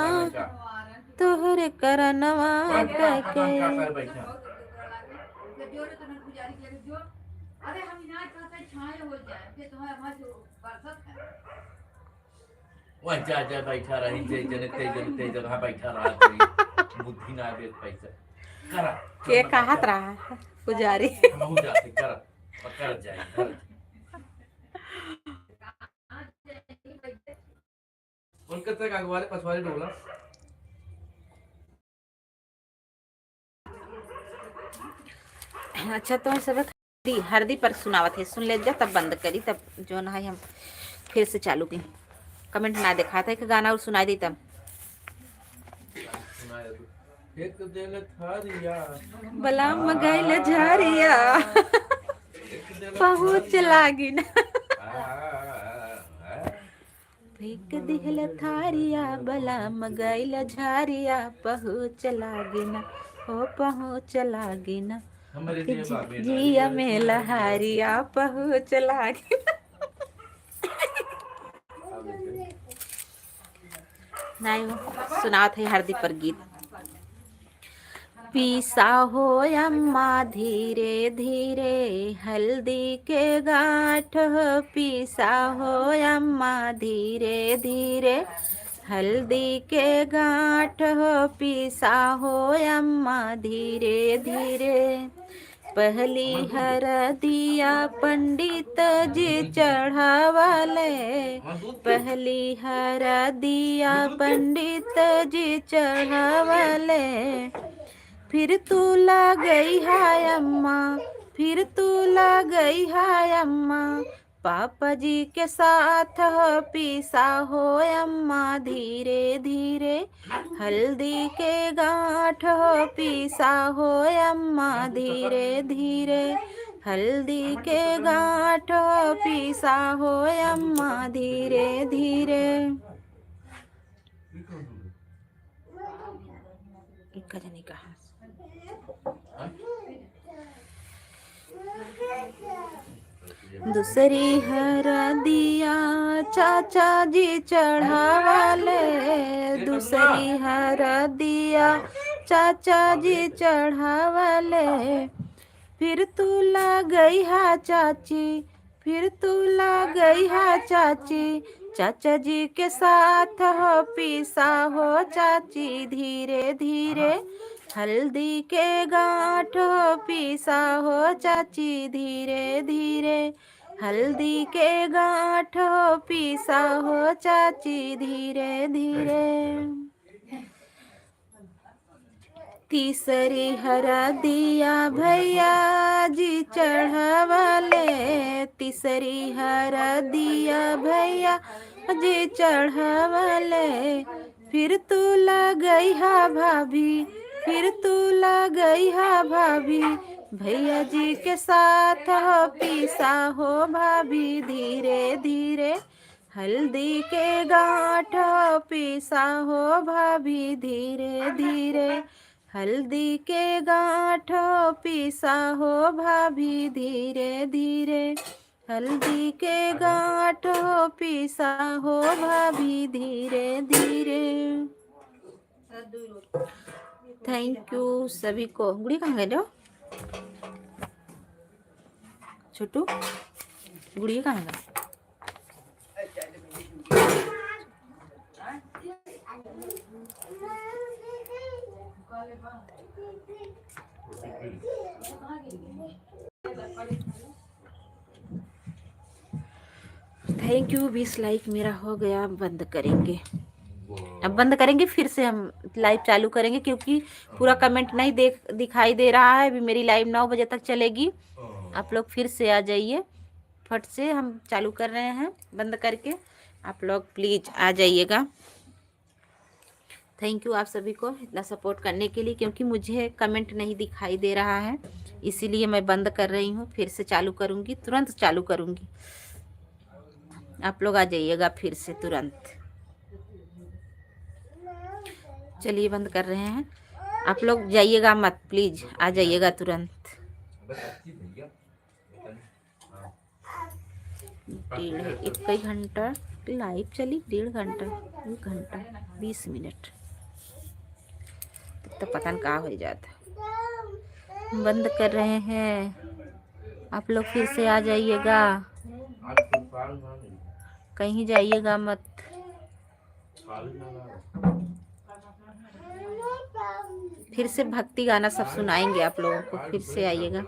तोहरे करनवा कई वह जा जा बैठा रही जने जगह बैठा रहा कोई बुद्धि ना आवे पैसा करा के कहत रहा है पुजारी। हम जाते करा पकड़ जाए घर उनका तक अगवारे पछवारे डोला अच्छा तो सब हरदी पर सुनावत है, सुन ले जा तब बंद करी, तब जो ना है हम फिर से चालू की। कमेंट ना देखा था कि गाना और सुनाई दी तब सुनाया तो एक दिल थारिया बला मगैल झारिया एक दिल पहुँच लागी ना आ फेंक दिहल थारिया बला मगैल झारिया पहुँच लागी ना, हो पहुँच लागी ना हमारे लिए बाबे जिया में लहारिया पहुँच लागी ना। नहीं सुनाओ थे हरदी पर गीत। पीसा हो अम्मा धीरे धीरे हल्दी के गांठ, पीसा हो अम्मा धीरे धीरे हल्दी के गांठ, पीसा हो अम्मा धीरे धीरे पहली हरदिया पंडित जी चढ़ावाले, पहली हरदिया पंडित जी चढ़ावाले, फिर तू ला गई हाय अम्मा, फिर तू ला गई हाय अम्मा पापा जी के साथ, पीसा हो अम्मा धीरे धीरे हल्दी के गांठ, पीसा हो अम्मा धीरे धीरे हल्दी के गांठ, पीसा हो अम्मा धीरे धीरे। एक जनी कहा दूसरी हरदिया चाचा जी चढ़ावाले, दूसरी हरदिया चाचा जी चढ़ावाले, फिर तू ला गई हा चाची, फिर तू ला गई हा चाची चाचा जी के साथ, हो पीसा हो चाची धीरे धीरे हल्दी के गांठ, पीसा हो चाची धीरे धीरे हल्दी के गांठ, पीसा हो चाची धीरे धीरे। तीसरी हरदिया भैया जी चढ़ावाले, तीसरी हरदिया भैया जी चढ़ावाले, फिर तू ला गई हा भाभी, फिर तू ला गई हा भाभी भैया जी के साथ, हो पीसा हो भाभी धीरे धीरे हल्दी के गांठ, पीसा हो भाभी धीरे धीरे हल्दी के गांठ, पीसा हो भाभी धीरे धीरे हल्दी के गांठ, पीसा हो भाभी धीरे धीरे। थैंक यू सभी को। गुड़ी कहाँ गए जो छोटू, गुड़ी कहाँ गए? थैंक यू 20 लाइक मेरा हो गया। बंद करेंगे, अब बंद करेंगे, फिर से हम लाइव चालू करेंगे क्योंकि पूरा कमेंट नहीं दिखाई दे रहा है। अभी मेरी लाइव 9 बजे तक चलेगी। आप लोग फिर से आ जाइए, फट से हम चालू कर रहे हैं बंद करके। आप लोग प्लीज़ आ जाइएगा। थैंक यू आप सभी को इतना सपोर्ट करने के लिए, क्योंकि मुझे कमेंट नहीं दिखाई दे रहा है, इसीलिए मैं बंद कर रही हूँ। फिर से चालू करूँगी, तुरंत चालू करूँगी। आप लोग आ जाइएगा फिर से तुरंत। चलिए बंद कर रहे हैं। आप लोग जाइएगा मत, प्लीज़ आ जाइएगा तुरंत। डेढ़ एक घंटा लाइव चली, 1.5 घंटा 1 घंटा 20 मिनट तो पता नहीं कहाँ हो जाता। बंद कर रहे हैं। आप लोग फिर से आ जाइएगा, कहीं जाइएगा मत। फिर से भक्ति गाना सब सुनाएंगे आप लोगों को, फिर से आइएगा।